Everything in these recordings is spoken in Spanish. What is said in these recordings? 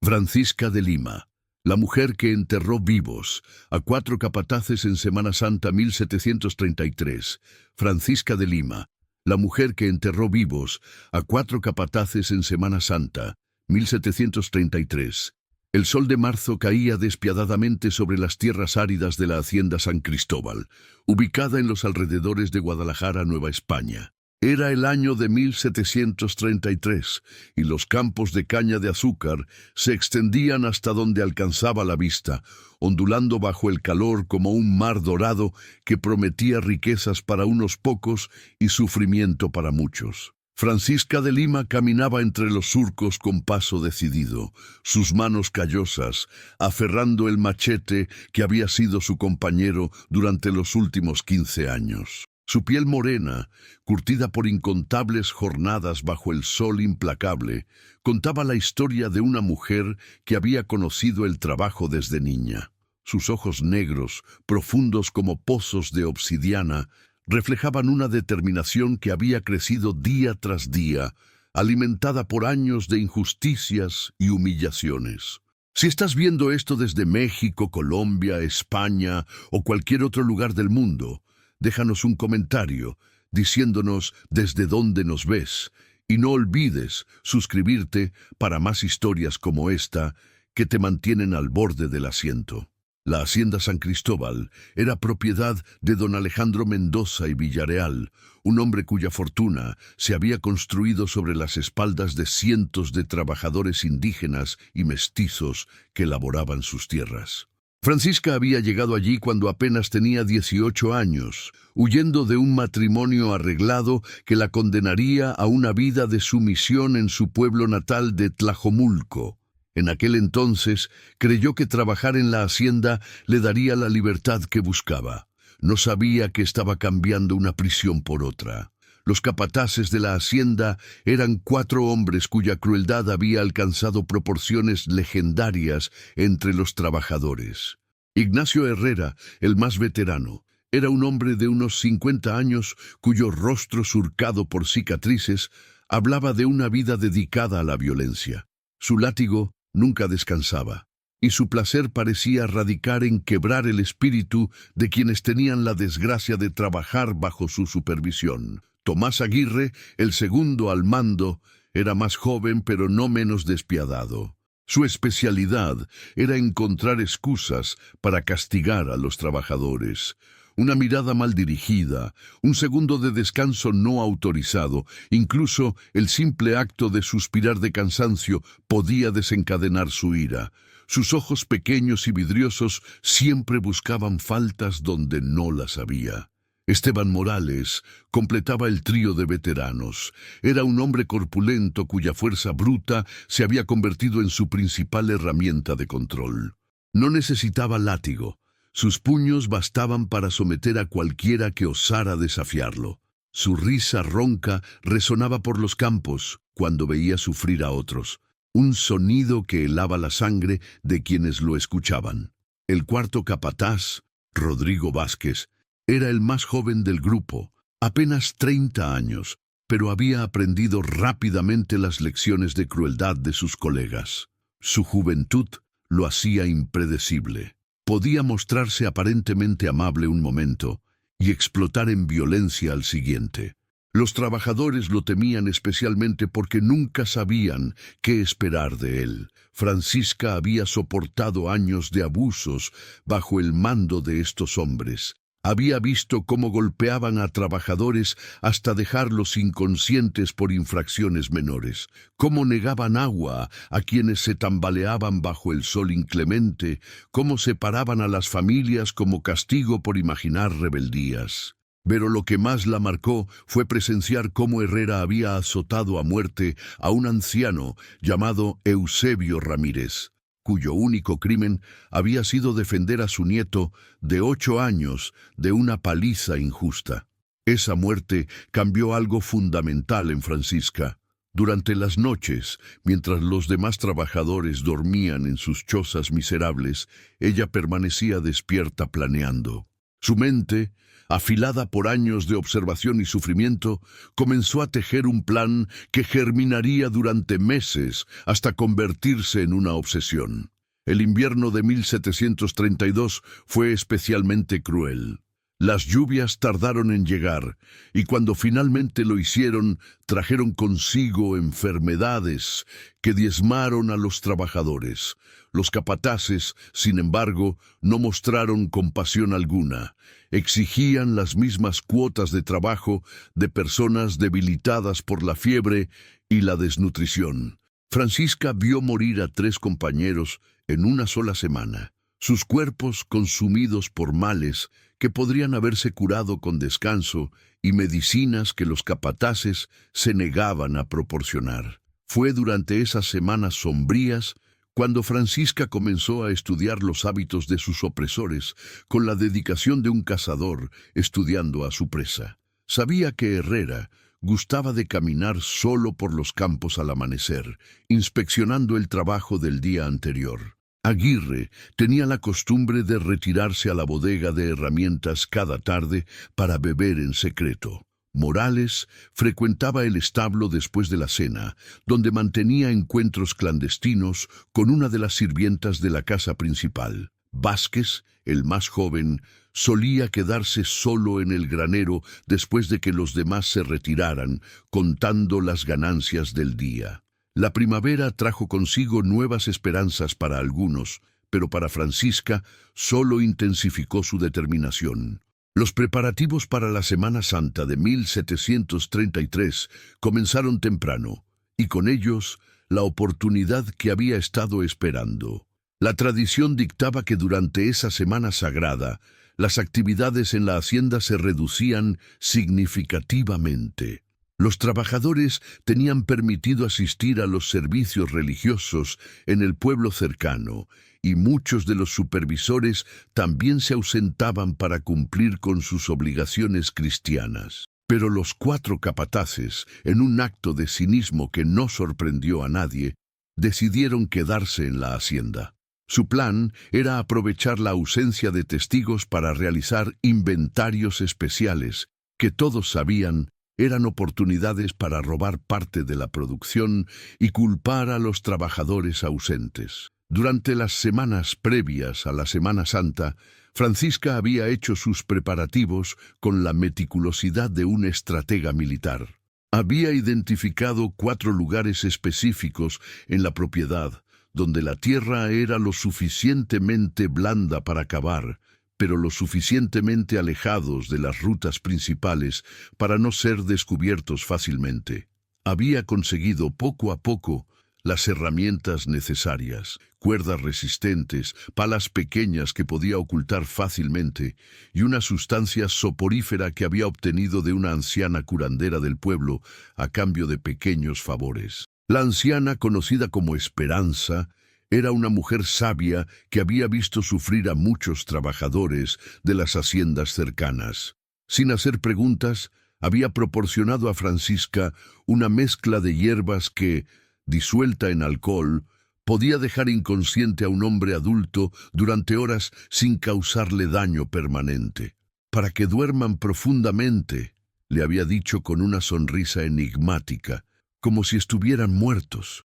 Francisca de Lima, la mujer que enterró vivos a 4 capataces en Semana Santa 1733. Francisca de Lima, la mujer que enterró vivos a 4 capataces en Semana Santa 1733. El sol de marzo caía despiadadamente sobre las tierras áridas de la hacienda San Cristóbal, ubicada en los alrededores de Guadalajara, Nueva España. Era el año de 1733 y los campos de caña de azúcar se extendían hasta donde alcanzaba la vista, ondulando bajo el calor como un mar dorado que prometía riquezas para unos pocos y sufrimiento para muchos. Francisca de Lima caminaba entre los surcos con paso decidido, sus manos callosas, aferrando el machete que había sido su compañero durante los últimos 15 años. Su piel morena, curtida por incontables jornadas bajo el sol implacable, contaba la historia de una mujer que había conocido el trabajo desde niña. Sus ojos negros, profundos como pozos de obsidiana, reflejaban una determinación que había crecido día tras día, alimentada por años de injusticias y humillaciones. Si estás viendo esto desde México, Colombia, España o cualquier otro lugar del mundo, déjanos un comentario diciéndonos desde dónde nos ves y no olvides suscribirte para más historias como esta que te mantienen al borde del asiento. La hacienda San Cristóbal era propiedad de don Alejandro Mendoza y Villarreal, un hombre cuya fortuna se había construido sobre las espaldas de cientos de trabajadores indígenas y mestizos que laboraban sus tierras. Francisca había llegado allí cuando apenas tenía 18 años, huyendo de un matrimonio arreglado que la condenaría a una vida de sumisión en su pueblo natal de Tlajomulco. En aquel entonces creyó que trabajar en la hacienda le daría la libertad que buscaba. No sabía que estaba cambiando una prisión por otra. Los capataces de la hacienda eran 4 hombres cuya crueldad había alcanzado proporciones legendarias entre los trabajadores. Ignacio Herrera, el más veterano, era un hombre de unos 50 años cuyo rostro surcado por cicatrices hablaba de una vida dedicada a la violencia. Su látigo nunca descansaba, y su placer parecía radicar en quebrar el espíritu de quienes tenían la desgracia de trabajar bajo su supervisión. Tomás Aguirre, el segundo al mando, era más joven pero no menos despiadado. Su especialidad era encontrar excusas para castigar a los trabajadores. Una mirada mal dirigida, un segundo de descanso no autorizado, incluso el simple acto de suspirar de cansancio podía desencadenar su ira. Sus ojos pequeños y vidriosos siempre buscaban faltas donde no las había. Esteban Morales completaba el trío de veteranos. Era un hombre corpulento cuya fuerza bruta se había convertido en su principal herramienta de control. No necesitaba látigo. Sus puños bastaban para someter a cualquiera que osara desafiarlo. Su risa ronca resonaba por los campos cuando veía sufrir a otros, un sonido que helaba la sangre de quienes lo escuchaban. El cuarto capataz, Rodrigo Vázquez, era el más joven del grupo, apenas 30 años, pero había aprendido rápidamente las lecciones de crueldad de sus colegas. Su juventud lo hacía impredecible. Podía mostrarse aparentemente amable un momento y explotar en violencia al siguiente. Los trabajadores lo temían especialmente porque nunca sabían qué esperar de él. Francisca había soportado años de abusos bajo el mando de estos hombres. Había visto cómo golpeaban a trabajadores hasta dejarlos inconscientes por infracciones menores, cómo negaban agua a quienes se tambaleaban bajo el sol inclemente, cómo separaban a las familias como castigo por imaginar rebeldías. Pero lo que más la marcó fue presenciar cómo Herrera había azotado a muerte a un anciano llamado Eusebio Ramírez, cuyo único crimen había sido defender a su nieto de 8 años de una paliza injusta. Esa muerte cambió algo fundamental en Francisca. Durante las noches, mientras los demás trabajadores dormían en sus chozas miserables, ella permanecía despierta planeando. Su mente, afilada por años de observación y sufrimiento, comenzó a tejer un plan que germinaría durante meses hasta convertirse en una obsesión. El invierno de 1732 fue especialmente cruel. Las lluvias tardaron en llegar, y cuando finalmente lo hicieron, trajeron consigo enfermedades que diezmaron a los trabajadores. Los capataces, sin embargo, no mostraron compasión alguna. Exigían las mismas cuotas de trabajo de personas debilitadas por la fiebre y la desnutrición. Francisca vio morir a 3 compañeros en una sola semana. Sus cuerpos consumidos por males que podrían haberse curado con descanso y medicinas que los capataces se negaban a proporcionar. Fue durante esas semanas sombrías cuando Francisca comenzó a estudiar los hábitos de sus opresores con la dedicación de un cazador estudiando a su presa. Sabía que Herrera gustaba de caminar solo por los campos al amanecer, inspeccionando el trabajo del día anterior. Aguirre tenía la costumbre de retirarse a la bodega de herramientas cada tarde para beber en secreto. Morales frecuentaba el establo después de la cena, donde mantenía encuentros clandestinos con una de las sirvientas de la casa principal. Vázquez, el más joven, solía quedarse solo en el granero después de que los demás se retiraran, contando las ganancias del día. La primavera trajo consigo nuevas esperanzas para algunos, pero para Francisca solo intensificó su determinación. Los preparativos para la Semana Santa de 1733 comenzaron temprano, y con ellos la oportunidad que había estado esperando. La tradición dictaba que durante esa semana sagrada, las actividades en la hacienda se reducían significativamente. Los trabajadores tenían permitido asistir a los servicios religiosos en el pueblo cercano, y muchos de los supervisores también se ausentaban para cumplir con sus obligaciones cristianas. Pero los 4 capataces, en un acto de cinismo que no sorprendió a nadie, decidieron quedarse en la hacienda. Su plan era aprovechar la ausencia de testigos para realizar inventarios especiales, que todos sabían eran oportunidades para robar parte de la producción y culpar a los trabajadores ausentes. Durante las semanas previas a la Semana Santa, Francisca había hecho sus preparativos con la meticulosidad de un estratega militar. Había identificado 4 lugares específicos en la propiedad, donde la tierra era lo suficientemente blanda para cavar, pero lo suficientemente alejados de las rutas principales para no ser descubiertos fácilmente. Había conseguido poco a poco las herramientas necesarias, cuerdas resistentes, palas pequeñas que podía ocultar fácilmente y una sustancia soporífera que había obtenido de una anciana curandera del pueblo a cambio de pequeños favores. La anciana, conocida como Esperanza, era una mujer sabia que había visto sufrir a muchos trabajadores de las haciendas cercanas. Sin hacer preguntas, había proporcionado a Francisca una mezcla de hierbas que, disuelta en alcohol, podía dejar inconsciente a un hombre adulto durante horas sin causarle daño permanente. Para que duerman profundamente, le había dicho con una sonrisa enigmática, como si estuvieran muertos.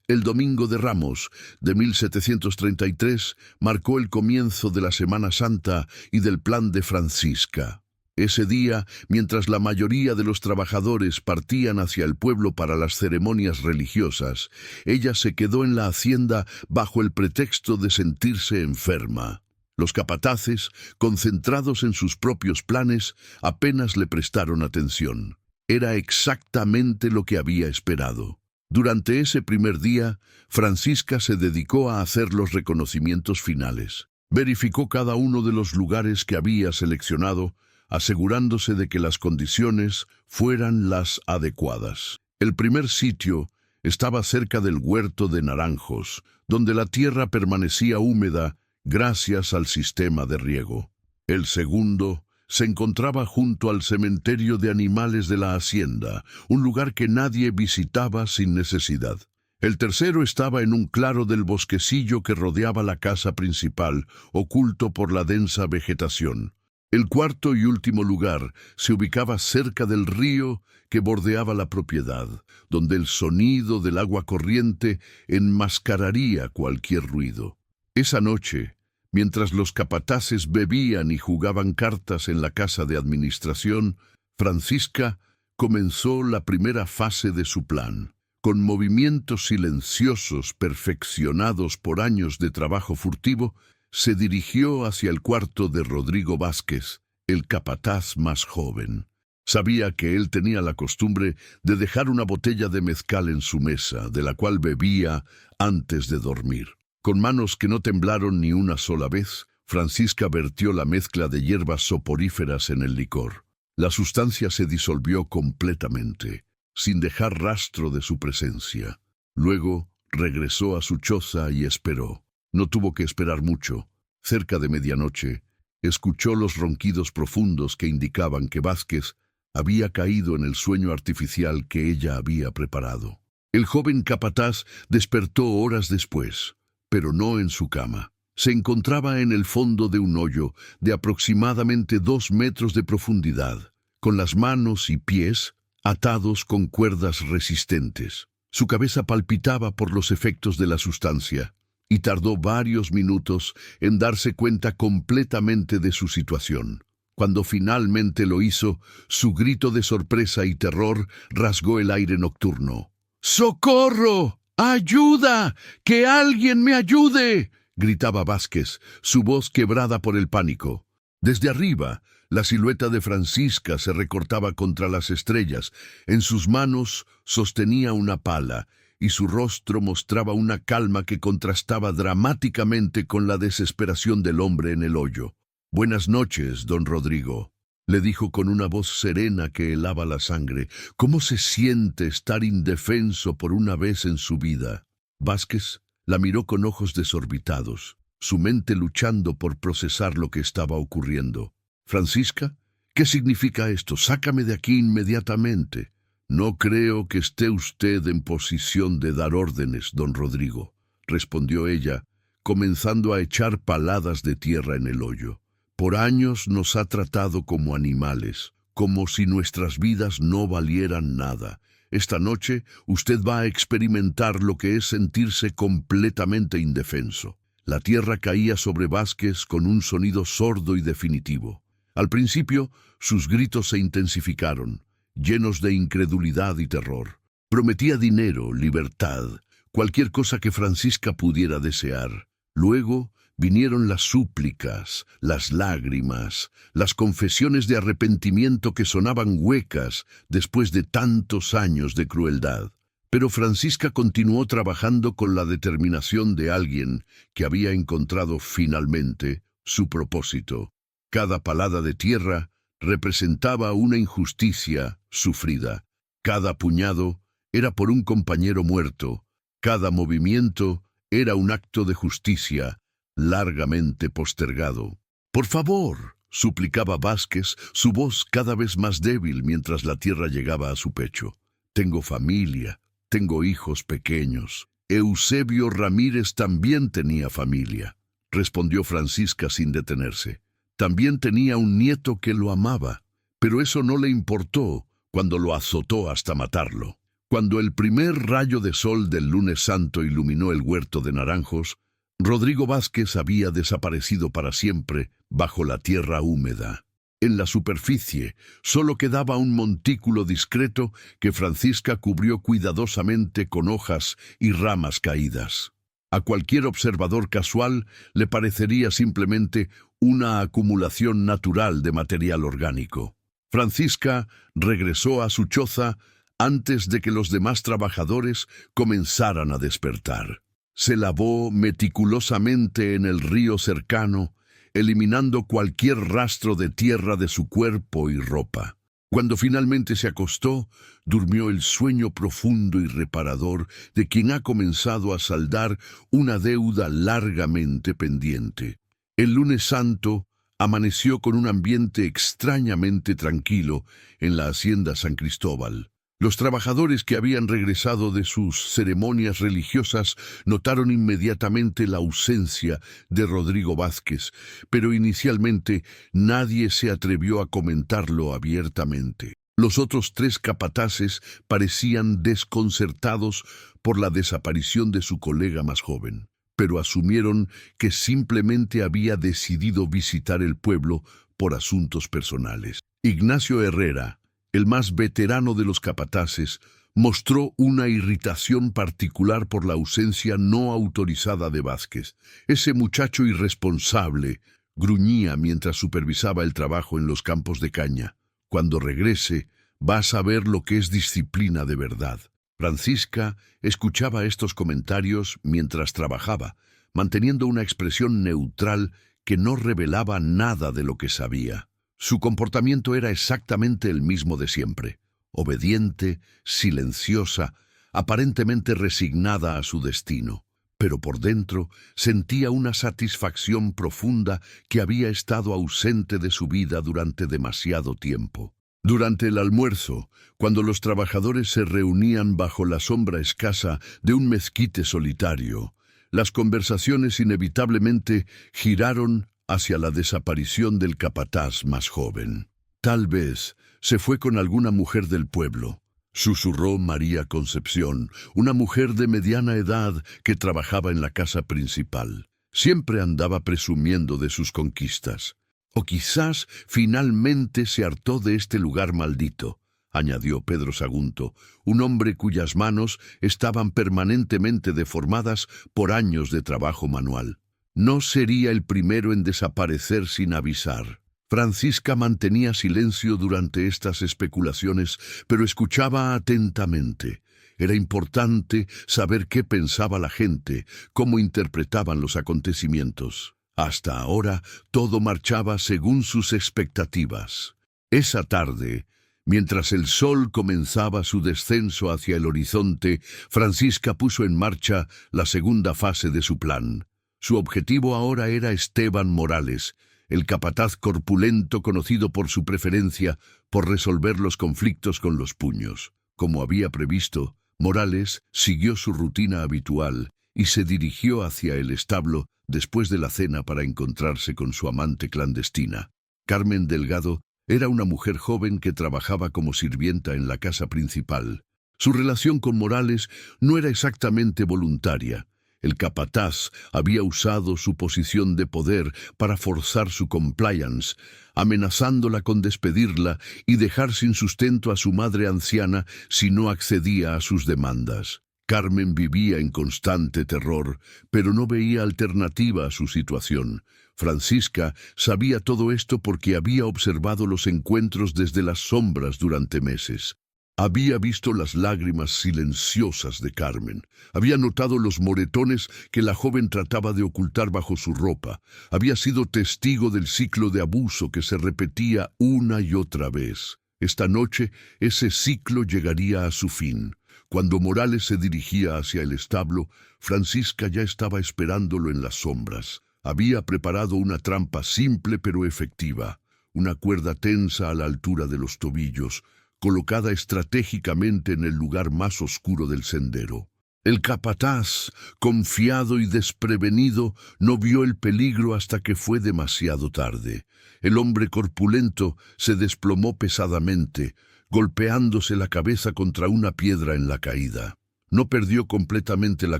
El Domingo de Ramos de 1733 marcó el comienzo de la Semana Santa y del plan de Francisca. Ese día, mientras la mayoría de los trabajadores partían hacia el pueblo para las ceremonias religiosas, ella se quedó en la hacienda bajo el pretexto de sentirse enferma. Los capataces, concentrados en sus propios planes, apenas le prestaron atención. Era exactamente lo que había esperado. Durante ese primer día, Francisca se dedicó a hacer los reconocimientos finales. Verificó cada uno de los lugares que había seleccionado, asegurándose de que las condiciones fueran las adecuadas. El primer sitio estaba cerca del huerto de naranjos, donde la tierra permanecía húmeda gracias al sistema de riego. El segundo se encontraba junto al cementerio de animales de la hacienda, un lugar que nadie visitaba sin necesidad. El tercero estaba en un claro del bosquecillo que rodeaba la casa principal, oculto por la densa vegetación. El cuarto y último lugar se ubicaba cerca del río que bordeaba la propiedad, donde el sonido del agua corriente enmascararía cualquier ruido. Esa noche, mientras los capataces bebían y jugaban cartas en la casa de administración, Francisca comenzó la primera fase de su plan. Con movimientos silenciosos perfeccionados por años de trabajo furtivo, se dirigió hacia el cuarto de Rodrigo Vázquez, el capataz más joven. Sabía que él tenía la costumbre de dejar una botella de mezcal en su mesa, de la cual bebía antes de dormir. Con manos que no temblaron ni una sola vez, Francisca vertió la mezcla de hierbas soporíferas en el licor. La sustancia se disolvió completamente, sin dejar rastro de su presencia. Luego regresó a su choza y esperó. No tuvo que esperar mucho. Cerca de medianoche, escuchó los ronquidos profundos que indicaban que Vázquez había caído en el sueño artificial que ella había preparado. El joven capataz despertó horas después, pero no en su cama. Se encontraba en el fondo de un hoyo de aproximadamente 2 metros de profundidad, con las manos y pies atados con cuerdas resistentes. Su cabeza palpitaba por los efectos de la sustancia, y tardó varios minutos en darse cuenta completamente de su situación. Cuando finalmente lo hizo, su grito de sorpresa y terror rasgó el aire nocturno. ¡Socorro! ¡Ayuda! ¡Que alguien me ayude!, gritaba Vázquez, su voz quebrada por el pánico. Desde arriba, la silueta de Francisca se recortaba contra las estrellas. En sus manos sostenía una pala, y su rostro mostraba una calma que contrastaba dramáticamente con la desesperación del hombre en el hoyo. «Buenas noches, don Rodrigo», le dijo con una voz serena que helaba la sangre. «¿Cómo se siente estar indefenso por una vez en su vida?» Vázquez la miró con ojos desorbitados, su mente luchando por procesar lo que estaba ocurriendo. «Francisca, ¿qué significa esto? Sácame de aquí inmediatamente». «No creo que esté usted en posición de dar órdenes, don Rodrigo», respondió ella, comenzando a echar paladas de tierra en el hoyo. «Por años nos ha tratado como animales, como si nuestras vidas no valieran nada. Esta noche usted va a experimentar lo que es sentirse completamente indefenso». La tierra caía sobre Vázquez con un sonido sordo y definitivo. Al principio, sus gritos se intensificaron, llenos de incredulidad y terror. Prometía dinero, libertad, cualquier cosa que Francisca pudiera desear. Luego vinieron las súplicas, las lágrimas, las confesiones de arrepentimiento que sonaban huecas después de tantos años de crueldad. Pero Francisca continuó trabajando con la determinación de alguien que había encontrado finalmente su propósito. Cada palada de tierra representaba una injusticia sufrida. Cada puñado era por un compañero muerto. Cada movimiento era un acto de justicia largamente postergado. «Por favor», suplicaba Vázquez, su voz cada vez más débil mientras la tierra llegaba a su pecho. «Tengo familia, tengo hijos pequeños». «Eusebio Ramírez también tenía familia», respondió Francisca sin detenerse. «También tenía un nieto que lo amaba, pero eso no le importó cuando lo azotó hasta matarlo». Cuando el primer rayo de sol del lunes santo iluminó el huerto de naranjos, Rodrigo Vázquez había desaparecido para siempre bajo la tierra húmeda. En la superficie solo quedaba un montículo discreto que Francisca cubrió cuidadosamente con hojas y ramas caídas. A cualquier observador casual le parecería simplemente una acumulación natural de material orgánico. Francisca regresó a su choza antes de que los demás trabajadores comenzaran a despertar. Se lavó meticulosamente en el río cercano, eliminando cualquier rastro de tierra de su cuerpo y ropa. Cuando finalmente se acostó, durmió el sueño profundo y reparador de quien ha comenzado a saldar una deuda largamente pendiente. El lunes santo amaneció con un ambiente extrañamente tranquilo en la hacienda San Cristóbal. Los trabajadores que habían regresado de sus ceremonias religiosas notaron inmediatamente la ausencia de Rodrigo Vázquez, pero inicialmente nadie se atrevió a comentarlo abiertamente. Los otros 3 capataces parecían desconcertados por la desaparición de su colega más joven, pero asumieron que simplemente había decidido visitar el pueblo por asuntos personales. Ignacio Herrera, el más veterano de los capataces, mostró una irritación particular por la ausencia no autorizada de Vázquez. Ese muchacho irresponsable gruñía mientras supervisaba el trabajo en los campos de caña. Cuando regrese, vas a ver lo que es disciplina de verdad. Francisca escuchaba estos comentarios mientras trabajaba, manteniendo una expresión neutral que no revelaba nada de lo que sabía. Su comportamiento era exactamente el mismo de siempre, obediente, silenciosa, aparentemente resignada a su destino, pero por dentro sentía una satisfacción profunda que había estado ausente de su vida durante demasiado tiempo. Durante el almuerzo, cuando los trabajadores se reunían bajo la sombra escasa de un mezquite solitario, las conversaciones inevitablemente giraron hacia la desaparición del capataz más joven. Tal vez se fue con alguna mujer del pueblo, susurró María Concepción, una mujer de mediana edad que trabajaba en la casa principal. Siempre andaba presumiendo de sus conquistas. O quizás finalmente se hartó de este lugar maldito, añadió Pedro Sagunto, un hombre cuyas manos estaban permanentemente deformadas por años de trabajo manual. No sería el primero en desaparecer sin avisar. Francisca mantenía silencio durante estas especulaciones, pero escuchaba atentamente. Era importante saber qué pensaba la gente, cómo interpretaban los acontecimientos. Hasta ahora, todo marchaba según sus expectativas. Esa tarde, mientras el sol comenzaba su descenso hacia el horizonte, Francisca puso en marcha la segunda fase de su plan. Su objetivo ahora era Esteban Morales, el capataz corpulento conocido por su preferencia por resolver los conflictos con los puños. Como había previsto, Morales siguió su rutina habitual y se dirigió hacia el establo después de la cena para encontrarse con su amante clandestina. Carmen Delgado era una mujer joven que trabajaba como sirvienta en la casa principal. Su relación con Morales no era exactamente voluntaria. El capataz había usado su posición de poder para forzar su compliance, amenazándola con despedirla y dejar sin sustento a su madre anciana si no accedía a sus demandas. Carmen vivía en constante terror, pero no veía alternativa a su situación. Francisca sabía todo esto porque había observado los encuentros desde las sombras durante meses. Había visto las lágrimas silenciosas de Carmen. Había notado los moretones que la joven trataba de ocultar bajo su ropa. Había sido testigo del ciclo de abuso que se repetía una y otra vez. Esta noche, ese ciclo llegaría a su fin. Cuando Morales se dirigía hacia el establo, Francisca ya estaba esperándolo en las sombras. Había preparado una trampa simple pero efectiva. Una cuerda tensa a la altura de los tobillos, colocada estratégicamente en el lugar más oscuro del sendero. El capataz, confiado y desprevenido, no vio el peligro hasta que fue demasiado tarde. El hombre corpulento se desplomó pesadamente, golpeándose la cabeza contra una piedra en la caída. No perdió completamente la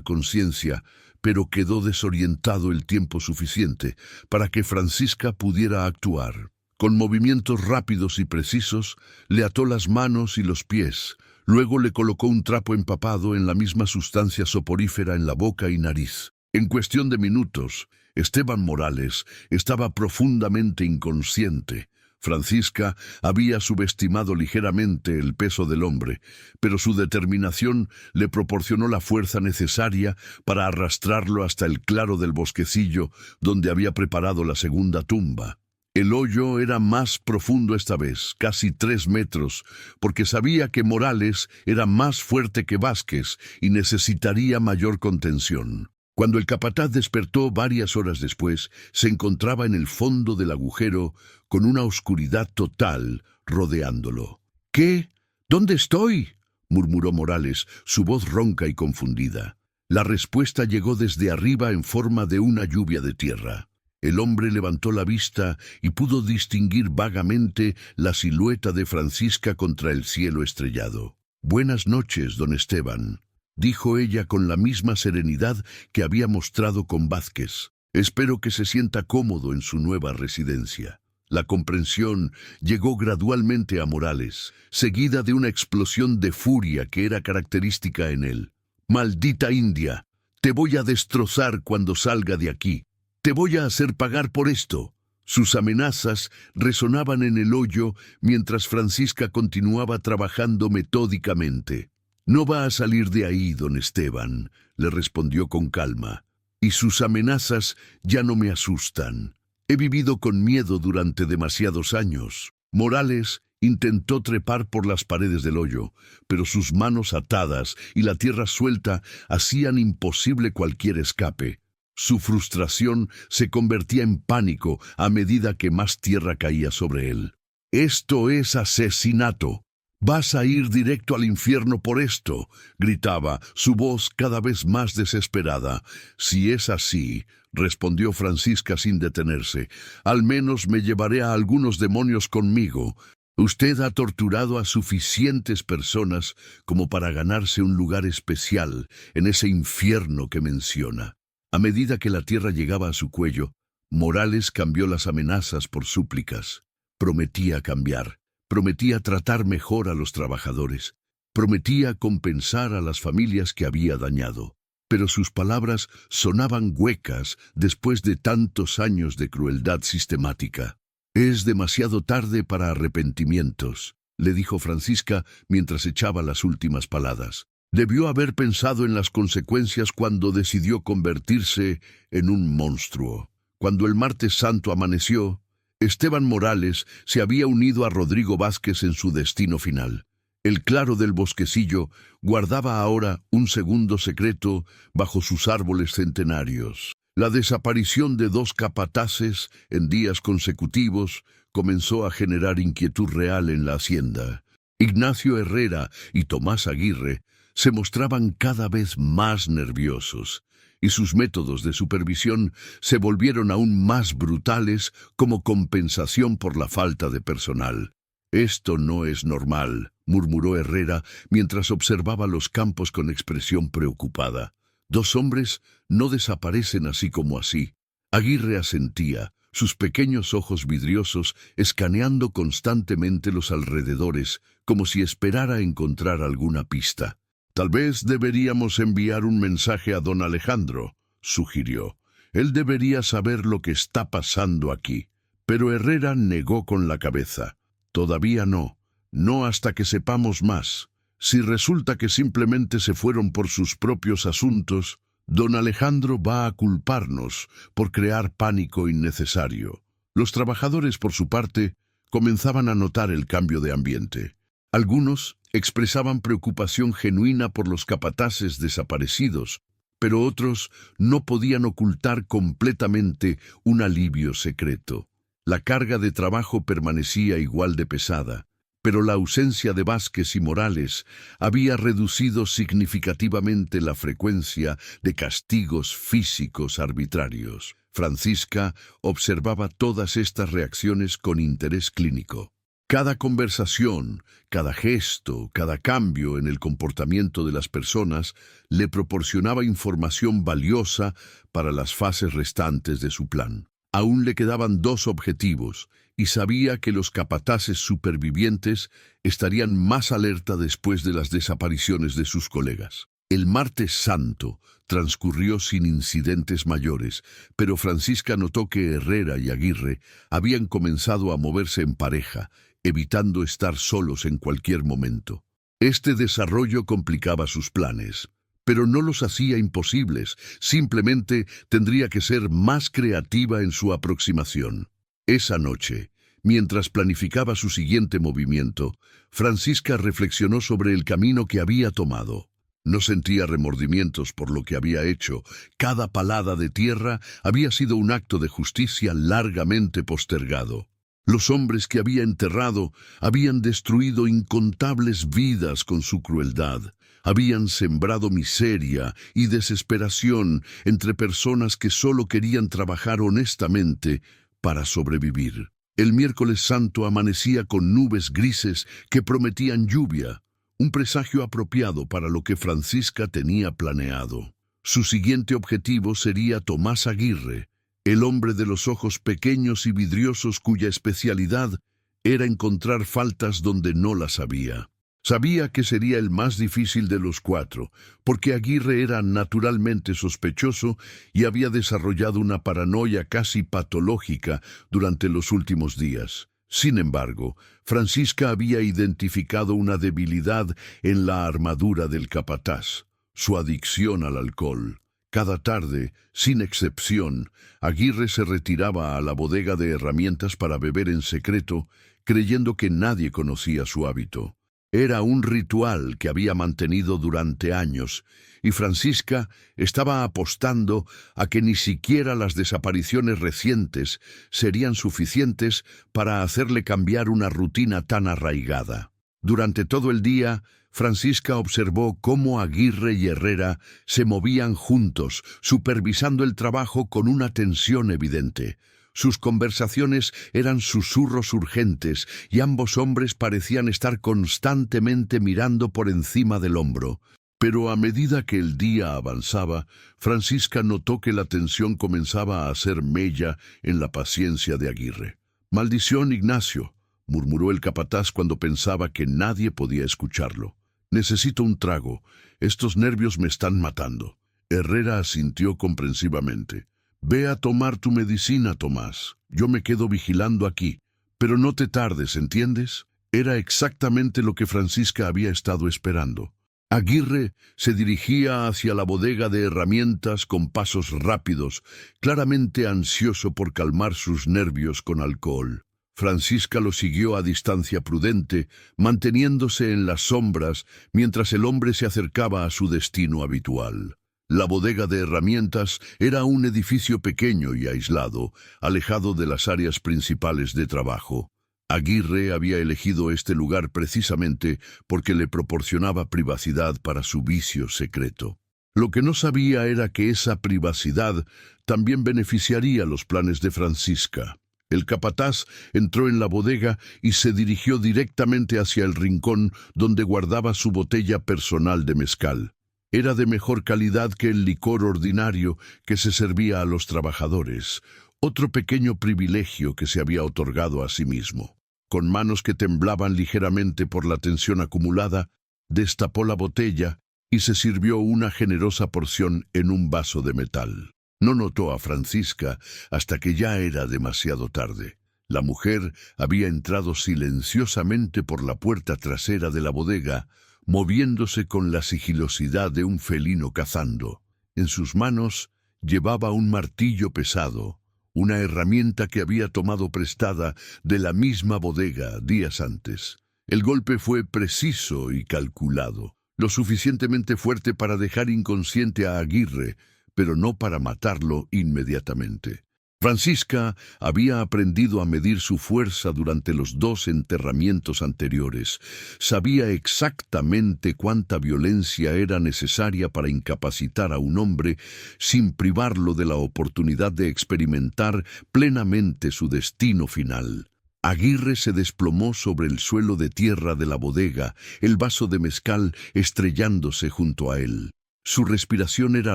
conciencia, pero quedó desorientado el tiempo suficiente para que Francisca pudiera actuar. Con movimientos rápidos y precisos, le ató las manos y los pies. Luego le colocó un trapo empapado en la misma sustancia soporífera en la boca y nariz. En cuestión de minutos, Esteban Morales estaba profundamente inconsciente. Francisca había subestimado ligeramente el peso del hombre, pero su determinación le proporcionó la fuerza necesaria para arrastrarlo hasta el claro del bosquecillo donde había preparado la segunda tumba. El hoyo era más profundo esta vez, casi 3 metros, porque sabía que Morales era más fuerte que Vázquez y necesitaría mayor contención. Cuando el capataz despertó varias horas después, se encontraba en el fondo del agujero con una oscuridad total rodeándolo. «¿Qué? ¿Dónde estoy?», murmuró Morales, su voz ronca y confundida. La respuesta llegó desde arriba en forma de una lluvia de tierra. El hombre levantó la vista y pudo distinguir vagamente la silueta de Francisca contra el cielo estrellado. «Buenas noches, don Esteban», dijo ella con la misma serenidad que había mostrado con Vázquez. «Espero que se sienta cómodo en su nueva residencia». La comprensión llegó gradualmente a Morales, seguida de una explosión de furia que era característica en él. «Maldita India, te voy a destrozar cuando salga de aquí. Te voy a hacer pagar por esto». Sus amenazas resonaban en el hoyo mientras Francisca continuaba trabajando metódicamente. «No va a salir de ahí, don Esteban», le respondió con calma. «Y sus amenazas ya no me asustan. He vivido con miedo durante demasiados años». Morales intentó trepar por las paredes del hoyo, pero sus manos atadas y la tierra suelta hacían imposible cualquier escape. Su frustración se convertía en pánico a medida que más tierra caía sobre él. «Esto es asesinato. Vas a ir directo al infierno por esto», gritaba, su voz cada vez más desesperada. «Si es así», respondió Francisca sin detenerse, «al menos me llevaré a algunos demonios conmigo. Usted ha torturado a suficientes personas como para ganarse un lugar especial en ese infierno que menciona». A medida que la tierra llegaba a su cuello, Morales cambió las amenazas por súplicas. Prometía cambiar, prometía tratar mejor a los trabajadores, prometía compensar a las familias que había dañado. Pero sus palabras sonaban huecas después de tantos años de crueldad sistemática. «Es demasiado tarde para arrepentimientos», le dijo Francisca mientras echaba las últimas paladas. Debió haber pensado en las consecuencias cuando decidió convertirse en un monstruo. Cuando el martes santo amaneció, Esteban Morales se había unido a Rodrigo Vázquez en su destino final. El claro del bosquecillo guardaba ahora un segundo secreto bajo sus árboles centenarios. La desaparición de 2 capataces en días consecutivos comenzó a generar inquietud real en la hacienda. Ignacio Herrera y Tomás Aguirre se mostraban cada vez más nerviosos, y sus métodos de supervisión se volvieron aún más brutales como compensación por la falta de personal. «Esto no es normal», murmuró Herrera mientras observaba los campos con expresión preocupada. «2 hombres no desaparecen así como así». Aguirre asentía, sus pequeños ojos vidriosos escaneando constantemente los alrededores, como si esperara encontrar alguna pista. «Tal vez deberíamos enviar un mensaje a don Alejandro», sugirió. «Él debería saber lo que está pasando aquí». Pero Herrera negó con la cabeza. «Todavía no. No hasta que sepamos más. Si resulta que simplemente se fueron por sus propios asuntos, don Alejandro va a culparnos por crear pánico innecesario». Los trabajadores, por su parte, comenzaban a notar el cambio de ambiente. Algunos expresaban preocupación genuina por los capataces desaparecidos, pero otros no podían ocultar completamente un alivio secreto. La carga de trabajo permanecía igual de pesada, pero la ausencia de Vázquez y Morales había reducido significativamente la frecuencia de castigos físicos arbitrarios. Francisca observaba todas estas reacciones con interés clínico. Cada conversación, cada gesto, cada cambio en el comportamiento de las personas le proporcionaba información valiosa para las fases restantes de su plan. Aún le quedaban 2 objetivos, y sabía que los capataces supervivientes estarían más alerta después de las desapariciones de sus colegas. El martes santo transcurrió sin incidentes mayores, pero Francisca notó que Herrera y Aguirre habían comenzado a moverse en pareja, evitando estar solos en cualquier momento. Este desarrollo complicaba sus planes, pero no los hacía imposibles, simplemente tendría que ser más creativa en su aproximación. Esa noche, mientras planificaba su siguiente movimiento, Francisca reflexionó sobre el camino que había tomado. No sentía remordimientos por lo que había hecho. Cada palada de tierra había sido un acto de justicia largamente postergado. Los hombres que había enterrado habían destruido incontables vidas con su crueldad. Habían sembrado miseria y desesperación entre personas que solo querían trabajar honestamente para sobrevivir. El miércoles santo amanecía con nubes grises que prometían lluvia, un presagio apropiado para lo que Francisca tenía planeado. Su siguiente objetivo sería Tomás Aguirre, el hombre de los ojos pequeños y vidriosos cuya especialidad era encontrar faltas donde no las había. Sabía que sería el más difícil de los cuatro, porque Aguirre era naturalmente sospechoso y había desarrollado una paranoia casi patológica durante los últimos días. Sin embargo, Francisca había identificado una debilidad en la armadura del capataz: su adicción al alcohol. Cada tarde, sin excepción, Aguirre se retiraba a la bodega de herramientas para beber en secreto, creyendo que nadie conocía su hábito. Era un ritual que había mantenido durante años, y Francisca estaba apostando a que ni siquiera las desapariciones recientes serían suficientes para hacerle cambiar una rutina tan arraigada. Durante todo el día, Francisca observó cómo Aguirre y Herrera se movían juntos, supervisando el trabajo con una tensión evidente. Sus conversaciones eran susurros urgentes y ambos hombres parecían estar constantemente mirando por encima del hombro. Pero a medida que el día avanzaba, Francisca notó que la tensión comenzaba a hacer mella en la paciencia de Aguirre. «Maldición, Ignacio», murmuró el capataz cuando pensaba que nadie podía escucharlo. «Necesito un trago. Estos nervios me están matando». Herrera asintió comprensivamente. «Ve a tomar tu medicina, Tomás. Yo me quedo vigilando aquí. Pero no te tardes, ¿entiendes?». Era exactamente lo que Francisca había estado esperando. Aguirre se dirigía hacia la bodega de herramientas con pasos rápidos, claramente ansioso por calmar sus nervios con alcohol. Francisca lo siguió a distancia prudente, manteniéndose en las sombras mientras el hombre se acercaba a su destino habitual. La bodega de herramientas era un edificio pequeño y aislado, alejado de las áreas principales de trabajo. Aguirre había elegido este lugar precisamente porque le proporcionaba privacidad para su vicio secreto. Lo que no sabía era que esa privacidad también beneficiaría los planes de Francisca. El capataz entró en la bodega y se dirigió directamente hacia el rincón donde guardaba su botella personal de mezcal. Era de mejor calidad que el licor ordinario que se servía a los trabajadores, otro pequeño privilegio que se había otorgado a sí mismo. Con manos que temblaban ligeramente por la tensión acumulada, destapó la botella y se sirvió una generosa porción en un vaso de metal. No notó a Francisca hasta que ya era demasiado tarde. La mujer había entrado silenciosamente por la puerta trasera de la bodega, moviéndose con la sigilosidad de un felino cazando. En sus manos llevaba un martillo pesado, una herramienta que había tomado prestada de la misma bodega días antes. El golpe fue preciso y calculado, lo suficientemente fuerte para dejar inconsciente a Aguirre, pero no para matarlo inmediatamente. Francisca había aprendido a medir su fuerza durante los 2 enterramientos anteriores. Sabía exactamente cuánta violencia era necesaria para incapacitar a un hombre sin privarlo de la oportunidad de experimentar plenamente su destino final. Aguirre se desplomó sobre el suelo de tierra de la bodega, el vaso de mezcal estrellándose junto a él. Su respiración era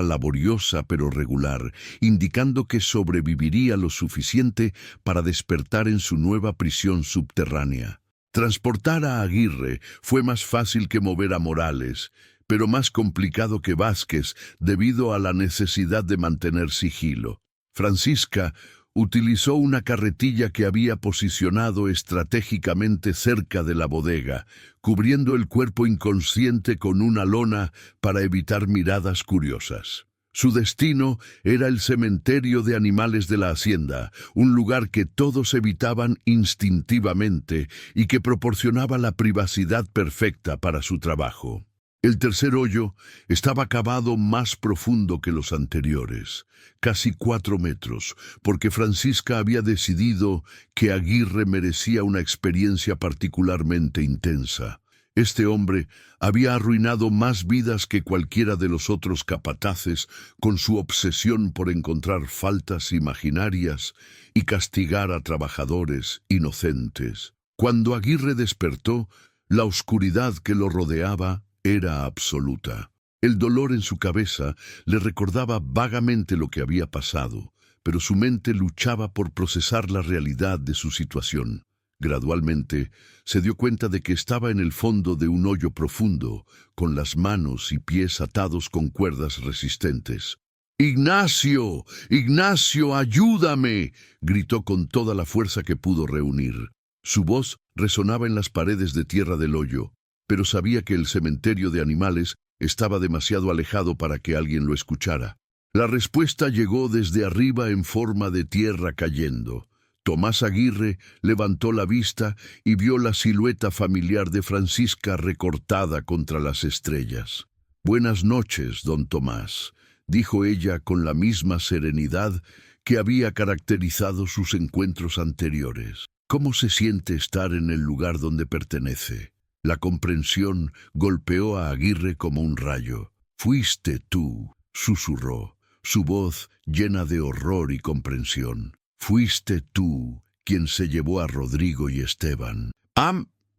laboriosa pero regular, indicando que sobreviviría lo suficiente para despertar en su nueva prisión subterránea. Transportar a Aguirre fue más fácil que mover a Morales, pero más complicado que Vázquez debido a la necesidad de mantener sigilo. Francisca utilizó una carretilla que había posicionado estratégicamente cerca de la bodega, cubriendo el cuerpo inconsciente con una lona para evitar miradas curiosas. Su destino era el cementerio de animales de la hacienda, un lugar que todos evitaban instintivamente y que proporcionaba la privacidad perfecta para su trabajo. El tercer hoyo estaba cavado más profundo que los anteriores, casi 4 metros, porque Francisca había decidido que Aguirre merecía una experiencia particularmente intensa. Este hombre había arruinado más vidas que cualquiera de los otros capataces con su obsesión por encontrar faltas imaginarias y castigar a trabajadores inocentes. Cuando Aguirre despertó, la oscuridad que lo rodeaba era absoluta. El dolor en su cabeza le recordaba vagamente lo que había pasado, pero su mente luchaba por procesar la realidad de su situación. Gradualmente, se dio cuenta de que estaba en el fondo de un hoyo profundo, con las manos y pies atados con cuerdas resistentes. «¡Ignacio! ¡Ignacio, ayúdame!», gritó con toda la fuerza que pudo reunir. Su voz resonaba en las paredes de tierra del hoyo, pero sabía que el cementerio de animales estaba demasiado alejado para que alguien lo escuchara. La respuesta llegó desde arriba en forma de tierra cayendo. Tomás Aguirre levantó la vista y vio la silueta familiar de Francisca recortada contra las estrellas. «Buenas noches, don Tomás», dijo ella con la misma serenidad que había caracterizado sus encuentros anteriores. «¿Cómo se siente estar en el lugar donde pertenece?». La comprensión golpeó a Aguirre como un rayo. «Fuiste tú», susurró, su voz llena de horror y comprensión. «Fuiste tú quien se llevó a Rodrigo y Esteban».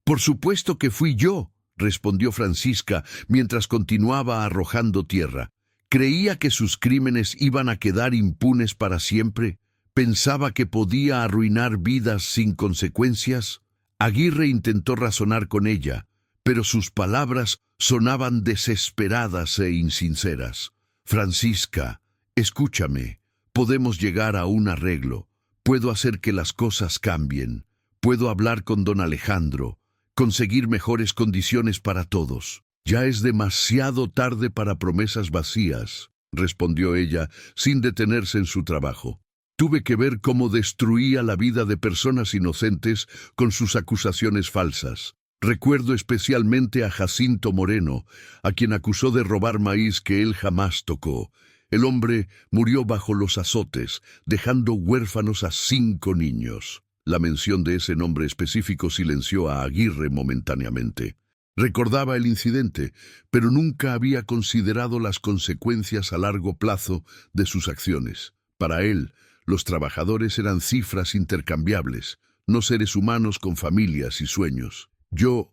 «Por supuesto que fui yo», respondió Francisca mientras continuaba arrojando tierra. «¿Creía que sus crímenes iban a quedar impunes para siempre? ¿Pensaba que podía arruinar vidas sin consecuencias?». Aguirre intentó razonar con ella, pero sus palabras sonaban desesperadas e insinceras. «Francisca, escúchame. Podemos llegar a un arreglo. Puedo hacer que las cosas cambien. Puedo hablar con don Alejandro, conseguir mejores condiciones para todos». «Ya es demasiado tarde para promesas vacías», respondió ella sin detenerse en su trabajo. «Tuve que ver cómo destruía la vida de personas inocentes con sus acusaciones falsas. Recuerdo especialmente a Jacinto Moreno, a quien acusó de robar maíz que él jamás tocó. El hombre murió bajo los azotes, dejando huérfanos a 5 niños». La mención de ese nombre específico silenció a Aguirre momentáneamente. Recordaba el incidente, pero nunca había considerado las consecuencias a largo plazo de sus acciones. Para él, los trabajadores eran cifras intercambiables, no seres humanos con familias y sueños. Yo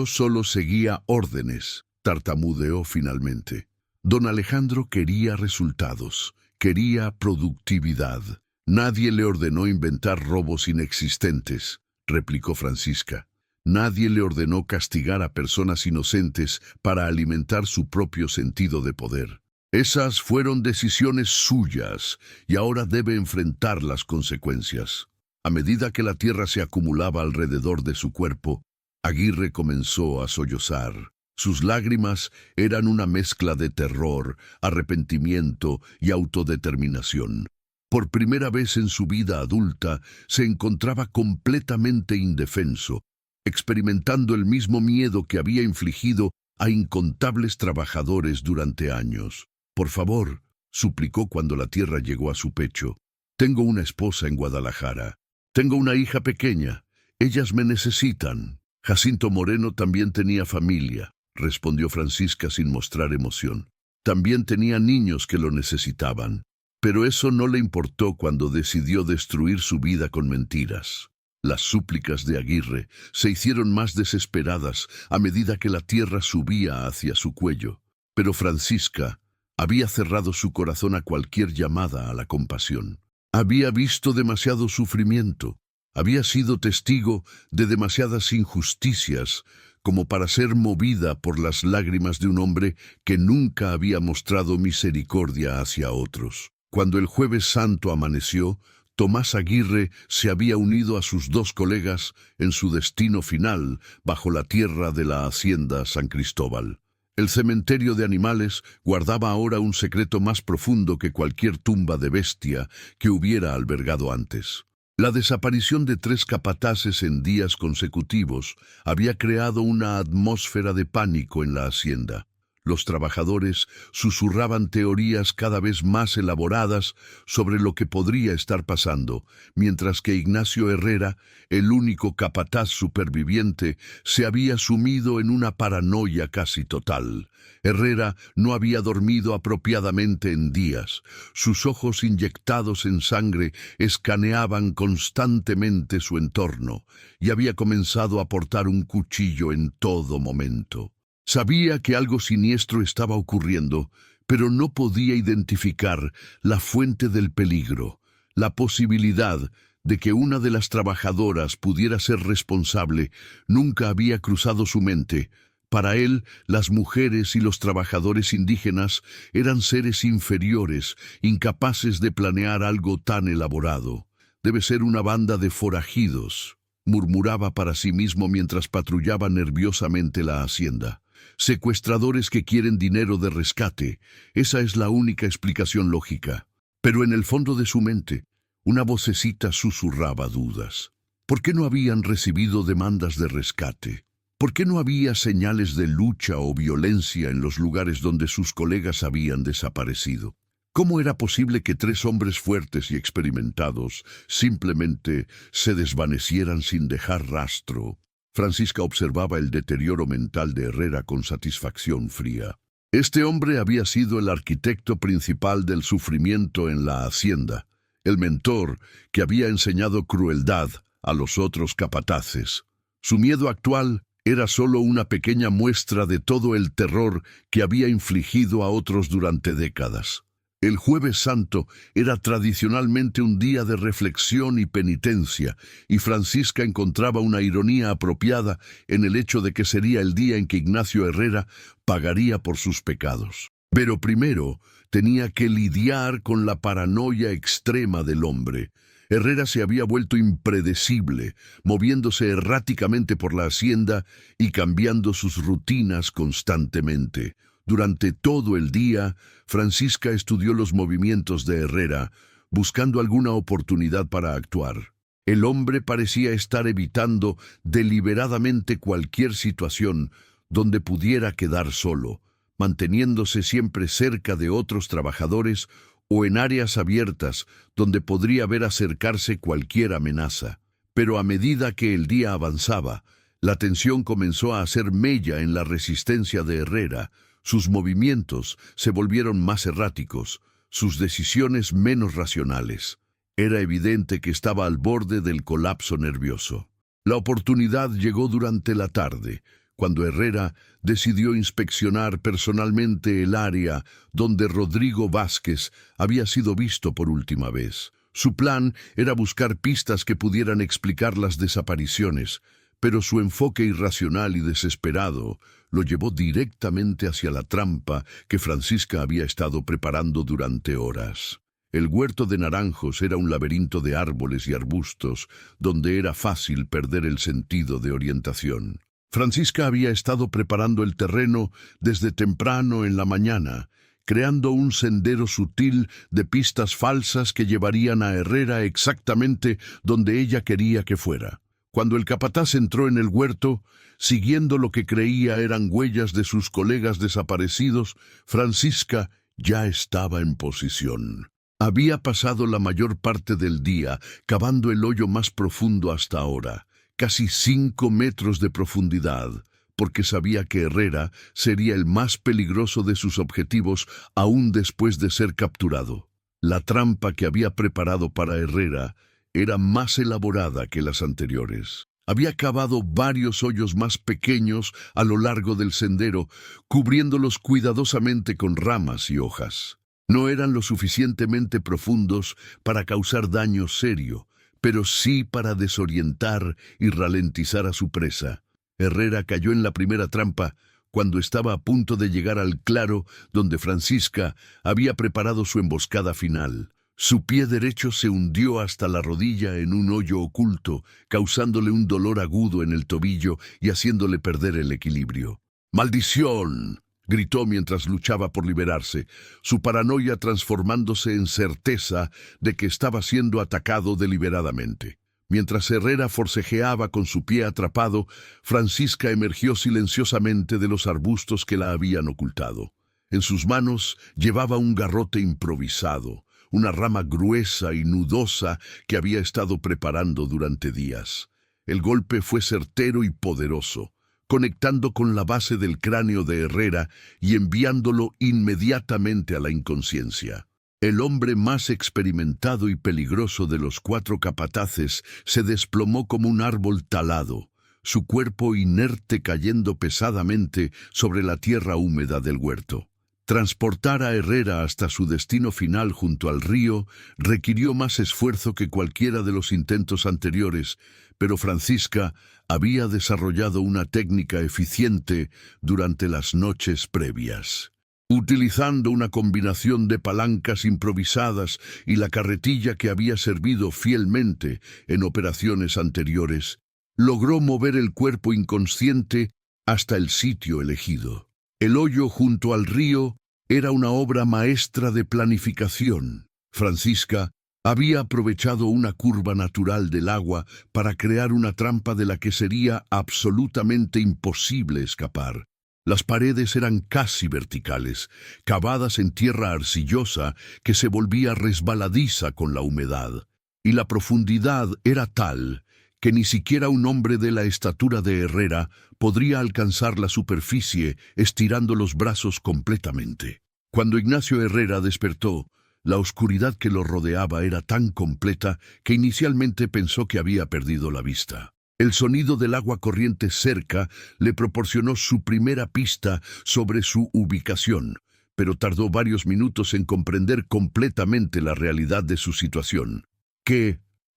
solo seguía órdenes», tartamudeó finalmente. Don Alejandro quería resultados, quería productividad. «Nadie le ordenó inventar robos inexistentes», replicó Francisca. «Nadie le ordenó castigar a personas inocentes para alimentar su propio sentido de poder. Esas fueron decisiones suyas y ahora debe enfrentar las consecuencias». A medida que la tierra se acumulaba alrededor de su cuerpo, Aguirre comenzó a sollozar. Sus lágrimas eran una mezcla de terror, arrepentimiento y autodeterminación. Por primera vez en su vida adulta, se encontraba completamente indefenso, experimentando el mismo miedo que había infligido a incontables trabajadores durante años. «Por favor», suplicó cuando la tierra llegó a su pecho. «Tengo una esposa en Guadalajara. Tengo una hija pequeña. Ellas me necesitan». «Jacinto Moreno también tenía familia», respondió Francisca sin mostrar emoción. «También tenía niños que lo necesitaban. Pero eso no le importó cuando decidió destruir su vida con mentiras». Las súplicas de Aguirre se hicieron más desesperadas a medida que la tierra subía hacia su cuello. Pero Francisca había cerrado su corazón a cualquier llamada a la compasión. Había visto demasiado sufrimiento, había sido testigo de demasiadas injusticias como para ser movida por las lágrimas de un hombre que nunca había mostrado misericordia hacia otros. Cuando el Jueves Santo amaneció, Tomás Aguirre se había unido a sus 2 colegas en su destino final bajo la tierra de la hacienda San Cristóbal. El cementerio de animales guardaba ahora un secreto más profundo que cualquier tumba de bestia que hubiera albergado antes. La desaparición de 3 capataces en días consecutivos había creado una atmósfera de pánico en la hacienda. Los trabajadores susurraban teorías cada vez más elaboradas sobre lo que podría estar pasando, mientras que Ignacio Herrera, el único capataz superviviente, se había sumido en una paranoia casi total. Herrera no había dormido apropiadamente en días. Sus ojos inyectados en sangre escaneaban constantemente su entorno y había comenzado a portar un cuchillo en todo momento. Sabía que algo siniestro estaba ocurriendo, pero no podía identificar la fuente del peligro. La posibilidad de que una de las trabajadoras pudiera ser responsable nunca había cruzado su mente. Para él, las mujeres y los trabajadores indígenas eran seres inferiores, incapaces de planear algo tan elaborado. Debe ser una banda de forajidos, murmuraba para sí mismo mientras patrullaba nerviosamente la hacienda. Secuestradores que quieren dinero de rescate. Esa es la única explicación lógica. Pero en el fondo de su mente, una vocecita susurraba dudas. ¿Por qué no habían recibido demandas de rescate? ¿Por qué no había señales de lucha o violencia en los lugares donde sus colegas habían desaparecido? ¿Cómo era posible que 3 hombres fuertes y experimentados simplemente se desvanecieran sin dejar rastro? Francisca observaba el deterioro mental de Herrera con satisfacción fría. Este hombre había sido el arquitecto principal del sufrimiento en la hacienda, el mentor que había enseñado crueldad a los otros capataces. Su miedo actual era solo una pequeña muestra de todo el terror que había infligido a otros durante décadas. El Jueves Santo era tradicionalmente un día de reflexión y penitencia, y Francisca encontraba una ironía apropiada en el hecho de que sería el día en que Ignacio Herrera pagaría por sus pecados. Pero primero tenía que lidiar con la paranoia extrema del hombre. Herrera se había vuelto impredecible, moviéndose erráticamente por la hacienda y cambiando sus rutinas constantemente. Durante todo el día, Francisca estudió los movimientos de Herrera, buscando alguna oportunidad para actuar. El hombre parecía estar evitando deliberadamente cualquier situación donde pudiera quedar solo, manteniéndose siempre cerca de otros trabajadores o en áreas abiertas donde podría ver acercarse cualquier amenaza. Pero a medida que el día avanzaba, la tensión comenzó a hacer mella en la resistencia de Herrera. Sus movimientos se volvieron más erráticos, sus decisiones menos racionales. Era evidente que estaba al borde del colapso nervioso. La oportunidad llegó durante la tarde, cuando Herrera decidió inspeccionar personalmente el área donde Rodrigo Vázquez había sido visto por última vez. Su plan era buscar pistas que pudieran explicar las desapariciones, pero su enfoque irracional y desesperado lo llevó directamente hacia la trampa que Francisca había estado preparando durante horas. El huerto de Naranjos era un laberinto de árboles y arbustos donde era fácil perder el sentido de orientación. Francisca había estado preparando el terreno desde temprano en la mañana, creando un sendero sutil de pistas falsas que llevarían a Herrera exactamente donde ella quería que fuera. Cuando el capataz entró en el huerto, siguiendo lo que creía eran huellas de sus colegas desaparecidos, Francisca ya estaba en posición. Había pasado la mayor parte del día cavando el hoyo más profundo hasta ahora, casi 5 metros de profundidad, porque sabía que Herrera sería el más peligroso de sus objetivos aún después de ser capturado. La trampa que había preparado para Herrera era más elaborada que las anteriores. Había cavado varios hoyos más pequeños a lo largo del sendero, cubriéndolos cuidadosamente con ramas y hojas. No eran lo suficientemente profundos para causar daño serio, pero sí para desorientar y ralentizar a su presa. Herrera cayó en la primera trampa cuando estaba a punto de llegar al claro donde Francisca había preparado su emboscada final. Su pie derecho se hundió hasta la rodilla en un hoyo oculto, causándole un dolor agudo en el tobillo y haciéndole perder el equilibrio. ¡Maldición!, gritó mientras luchaba por liberarse, su paranoia transformándose en certeza de que estaba siendo atacado deliberadamente. Mientras Herrera forcejeaba con su pie atrapado, Francisca emergió silenciosamente de los arbustos que la habían ocultado. En sus manos llevaba un garrote improvisado, una rama gruesa y nudosa que había estado preparando durante días. El golpe fue certero y poderoso, conectando con la base del cráneo de Herrera y enviándolo inmediatamente a la inconsciencia. El hombre más experimentado y peligroso de los 4 capataces se desplomó como un árbol talado, su cuerpo inerte cayendo pesadamente sobre la tierra húmeda del huerto. Transportar a Herrera hasta su destino final junto al río requirió más esfuerzo que cualquiera de los intentos anteriores, pero Francisca había desarrollado una técnica eficiente durante las noches previas. Utilizando una combinación de palancas improvisadas y la carretilla que había servido fielmente en operaciones anteriores, logró mover el cuerpo inconsciente hasta el sitio elegido. El hoyo junto al río era una obra maestra de planificación. Francisca había aprovechado una curva natural del agua para crear una trampa de la que sería absolutamente imposible escapar. Las paredes eran casi verticales, cavadas en tierra arcillosa que se volvía resbaladiza con la humedad. Y la profundidad era tal que ni siquiera un hombre de la estatura de Herrera podría alcanzar la superficie estirando los brazos completamente. Cuando Ignacio Herrera despertó, la oscuridad que lo rodeaba era tan completa que inicialmente pensó que había perdido la vista. El sonido del agua corriente cerca le proporcionó su primera pista sobre su ubicación, pero tardó varios minutos en comprender completamente la realidad de su situación.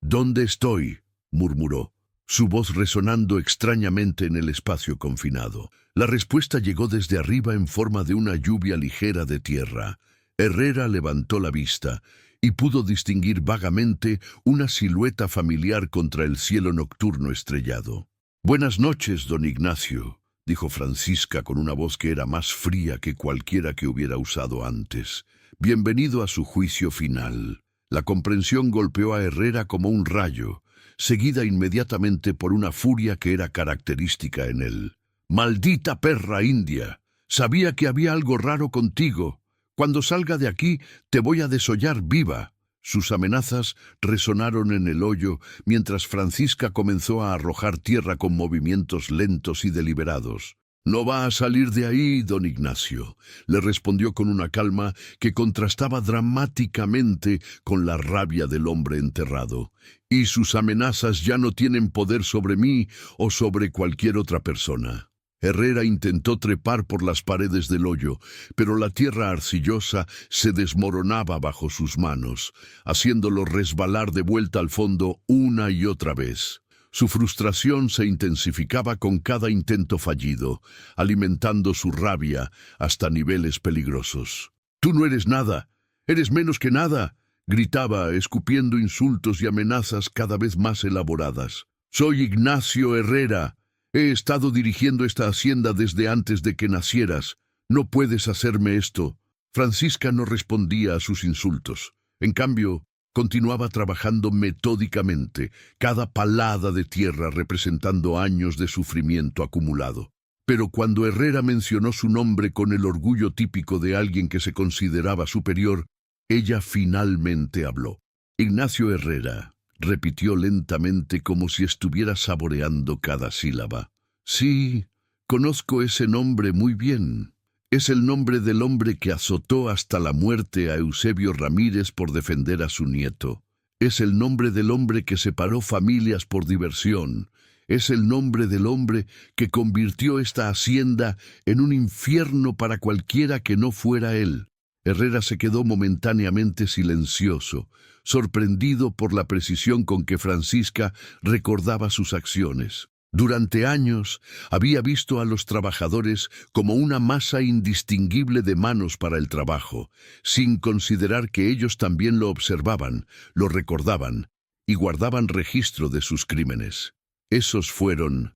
¿Dónde estoy?, murmuró, su voz resonando extrañamente en el espacio confinado. La respuesta llegó desde arriba en forma de una lluvia ligera de tierra. Herrera levantó la vista y pudo distinguir vagamente una silueta familiar contra el cielo nocturno estrellado. «Buenas noches, don Ignacio», dijo Francisca con una voz que era más fría que cualquiera que hubiera usado antes. «Bienvenido a su juicio final». La comprensión golpeó a Herrera como un rayo, seguida inmediatamente por una furia que era característica en él. «¡Maldita perra india! Sabía que había algo raro contigo. Cuando salga de aquí, te voy a desollar viva». Sus amenazas resonaron en el hoyo mientras Francisca comenzó a arrojar tierra con movimientos lentos y deliberados. «No va a salir de ahí, don Ignacio», le respondió con una calma que contrastaba dramáticamente con la rabia del hombre enterrado. «Y sus amenazas ya no tienen poder sobre mí o sobre cualquier otra persona». Herrera intentó trepar por las paredes del hoyo, pero la tierra arcillosa se desmoronaba bajo sus manos, haciéndolo resbalar de vuelta al fondo una y otra vez. Su frustración se intensificaba con cada intento fallido, alimentando su rabia hasta niveles peligrosos. «Tú no eres nada, eres menos que nada», gritaba, escupiendo insultos y amenazas cada vez más elaboradas. «Soy Ignacio Herrera. He estado dirigiendo esta hacienda desde antes de que nacieras. No puedes hacerme esto». Francisca no respondía a sus insultos. En cambio, continuaba trabajando metódicamente, cada palada de tierra representando años de sufrimiento acumulado. Pero cuando Herrera mencionó su nombre con el orgullo típico de alguien que se consideraba superior, ella finalmente habló. «Ignacio Herrera», repitió lentamente como si estuviera saboreando cada sílaba. «Sí, conozco ese nombre muy bien. Es el nombre del hombre que azotó hasta la muerte a Eusebio Ramírez por defender a su nieto. Es el nombre del hombre que separó familias por diversión. Es el nombre del hombre que convirtió esta hacienda en un infierno para cualquiera que no fuera él». Herrera se quedó momentáneamente silencioso, sorprendido por la precisión con que Francisca recordaba sus acciones. Durante años había visto a los trabajadores como una masa indistinguible de manos para el trabajo, sin considerar que ellos también lo observaban, lo recordaban y guardaban registro de sus crímenes. Esos fueron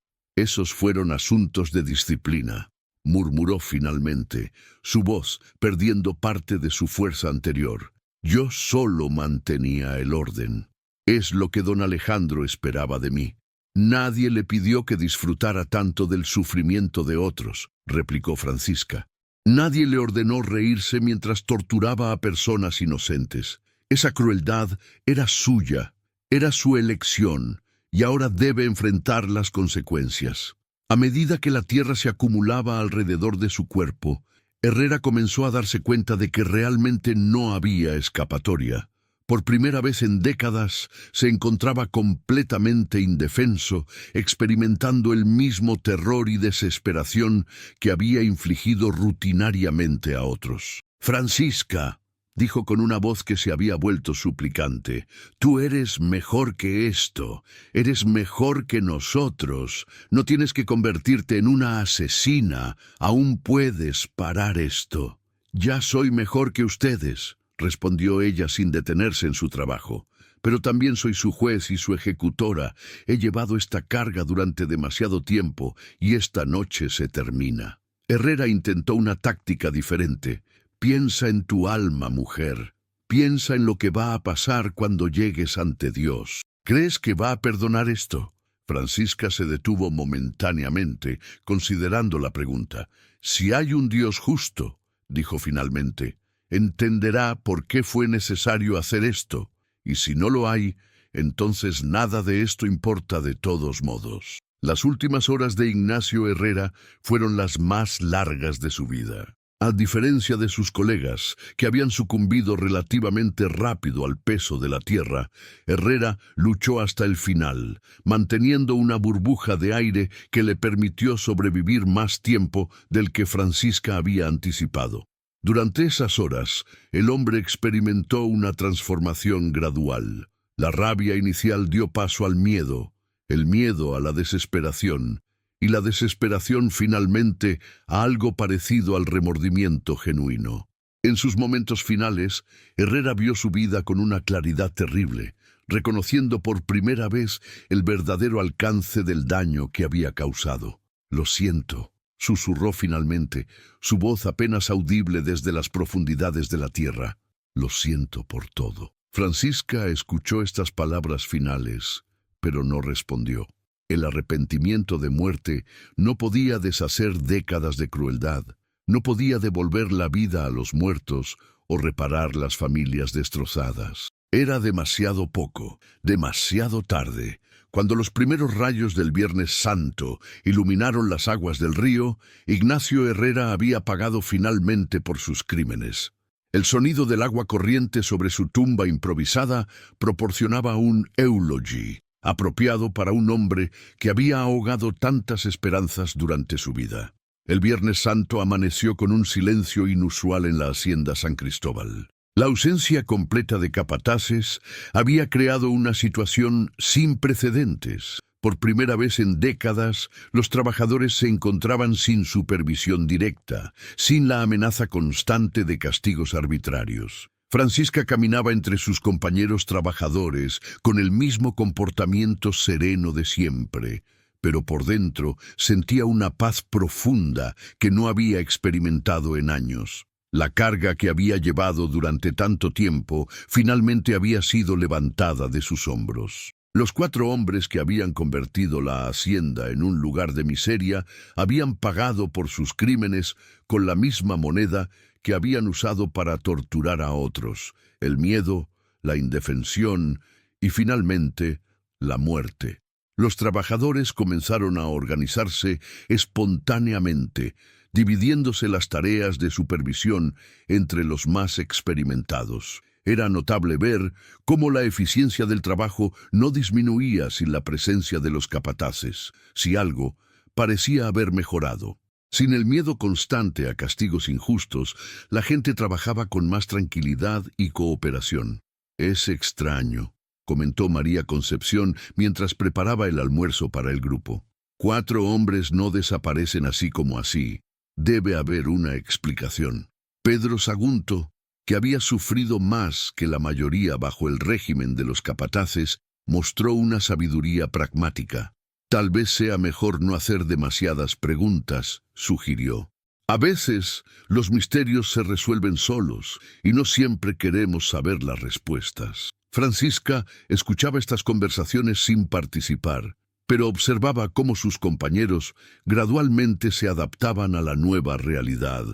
asuntos de disciplina. murmuró finalmente, su voz perdiendo parte de su fuerza anterior. Yo solo mantenía el orden. Es lo que don Alejandro esperaba de mí. Nadie le pidió que disfrutara tanto del sufrimiento de otros, replicó Francisca. Nadie le ordenó reírse mientras torturaba a personas inocentes. Esa crueldad era suya, era su elección, y ahora debe enfrentar las consecuencias. A medida que la tierra se acumulaba alrededor de su cuerpo, Herrera comenzó a darse cuenta de que realmente no había escapatoria. Por primera vez en décadas se encontraba completamente indefenso, experimentando el mismo terror y desesperación que había infligido rutinariamente a otros. «Francisca», dijo con una voz que se había vuelto suplicante, «tú eres mejor que esto, eres mejor que nosotros, no tienes que convertirte en una asesina, aún puedes parar esto». «Ya soy mejor que ustedes», respondió ella sin detenerse en su trabajo, «pero también soy su juez y su ejecutora. He llevado esta carga durante demasiado tiempo y esta noche se termina». Herrera intentó una táctica diferente. «Piensa en tu alma, mujer. Piensa en lo que va a pasar cuando llegues ante Dios. ¿Crees que va a perdonar esto?» Francisca se detuvo momentáneamente, considerando la pregunta. «Si hay un Dios justo», dijo finalmente, «entenderá por qué fue necesario hacer esto, y si no lo hay, entonces nada de esto importa de todos modos». Las últimas horas de Ignacio Herrera fueron las más largas de su vida. A diferencia de sus colegas, que habían sucumbido relativamente rápido al peso de la tierra, Herrera luchó hasta el final, manteniendo una burbuja de aire que le permitió sobrevivir más tiempo del que Francisca había anticipado. Durante esas horas, el hombre experimentó una transformación gradual. La rabia inicial dio paso al miedo, el miedo a la desesperación, y la desesperación finalmente a algo parecido al remordimiento genuino. En sus momentos finales, Herrera vio su vida con una claridad terrible, reconociendo por primera vez el verdadero alcance del daño que había causado. «Lo siento», susurró finalmente, su voz apenas audible desde las profundidades de la tierra. «Lo siento por todo». Francisca escuchó estas palabras finales, pero no respondió. El arrepentimiento de muerte no podía deshacer décadas de crueldad, no podía devolver la vida a los muertos o reparar las familias destrozadas. Era demasiado poco, demasiado tarde. Cuando los primeros rayos del Viernes Santo iluminaron las aguas del río, Ignacio Herrera había pagado finalmente por sus crímenes. El sonido del agua corriente sobre su tumba improvisada proporcionaba un eulogy, apropiado para un hombre que había ahogado tantas esperanzas durante su vida. El Viernes Santo amaneció con un silencio inusual en la hacienda San Cristóbal. La ausencia completa de capataces había creado una situación sin precedentes. Por primera vez en décadas, los trabajadores se encontraban sin supervisión directa, sin la amenaza constante de castigos arbitrarios. Francisca caminaba entre sus compañeros trabajadores con el mismo comportamiento sereno de siempre, pero por dentro sentía una paz profunda que no había experimentado en años. La carga que había llevado durante tanto tiempo finalmente había sido levantada de sus hombros. Los 4 hombres que habían convertido la hacienda en un lugar de miseria habían pagado por sus crímenes con la misma moneda que habían usado para torturar a otros: el miedo, la indefensión y finalmente la muerte. Los trabajadores comenzaron a organizarse espontáneamente, dividiéndose las tareas de supervisión entre los más experimentados. Era notable ver cómo la eficiencia del trabajo no disminuía sin la presencia de los capataces. Si algo, parecía haber mejorado. Sin el miedo constante a castigos injustos, la gente trabajaba con más tranquilidad y cooperación. «Es extraño», comentó María Concepción mientras preparaba el almuerzo para el grupo. 4 hombres no desaparecen así como así. Debe haber una explicación. Pedro Sagunto, que había sufrido más que la mayoría bajo el régimen de los capataces, mostró una sabiduría pragmática. Tal vez sea mejor no hacer demasiadas preguntas, sugirió. A veces los misterios se resuelven solos y no siempre queremos saber las respuestas. Francisca escuchaba estas conversaciones sin participar, pero observaba cómo sus compañeros gradualmente se adaptaban a la nueva realidad.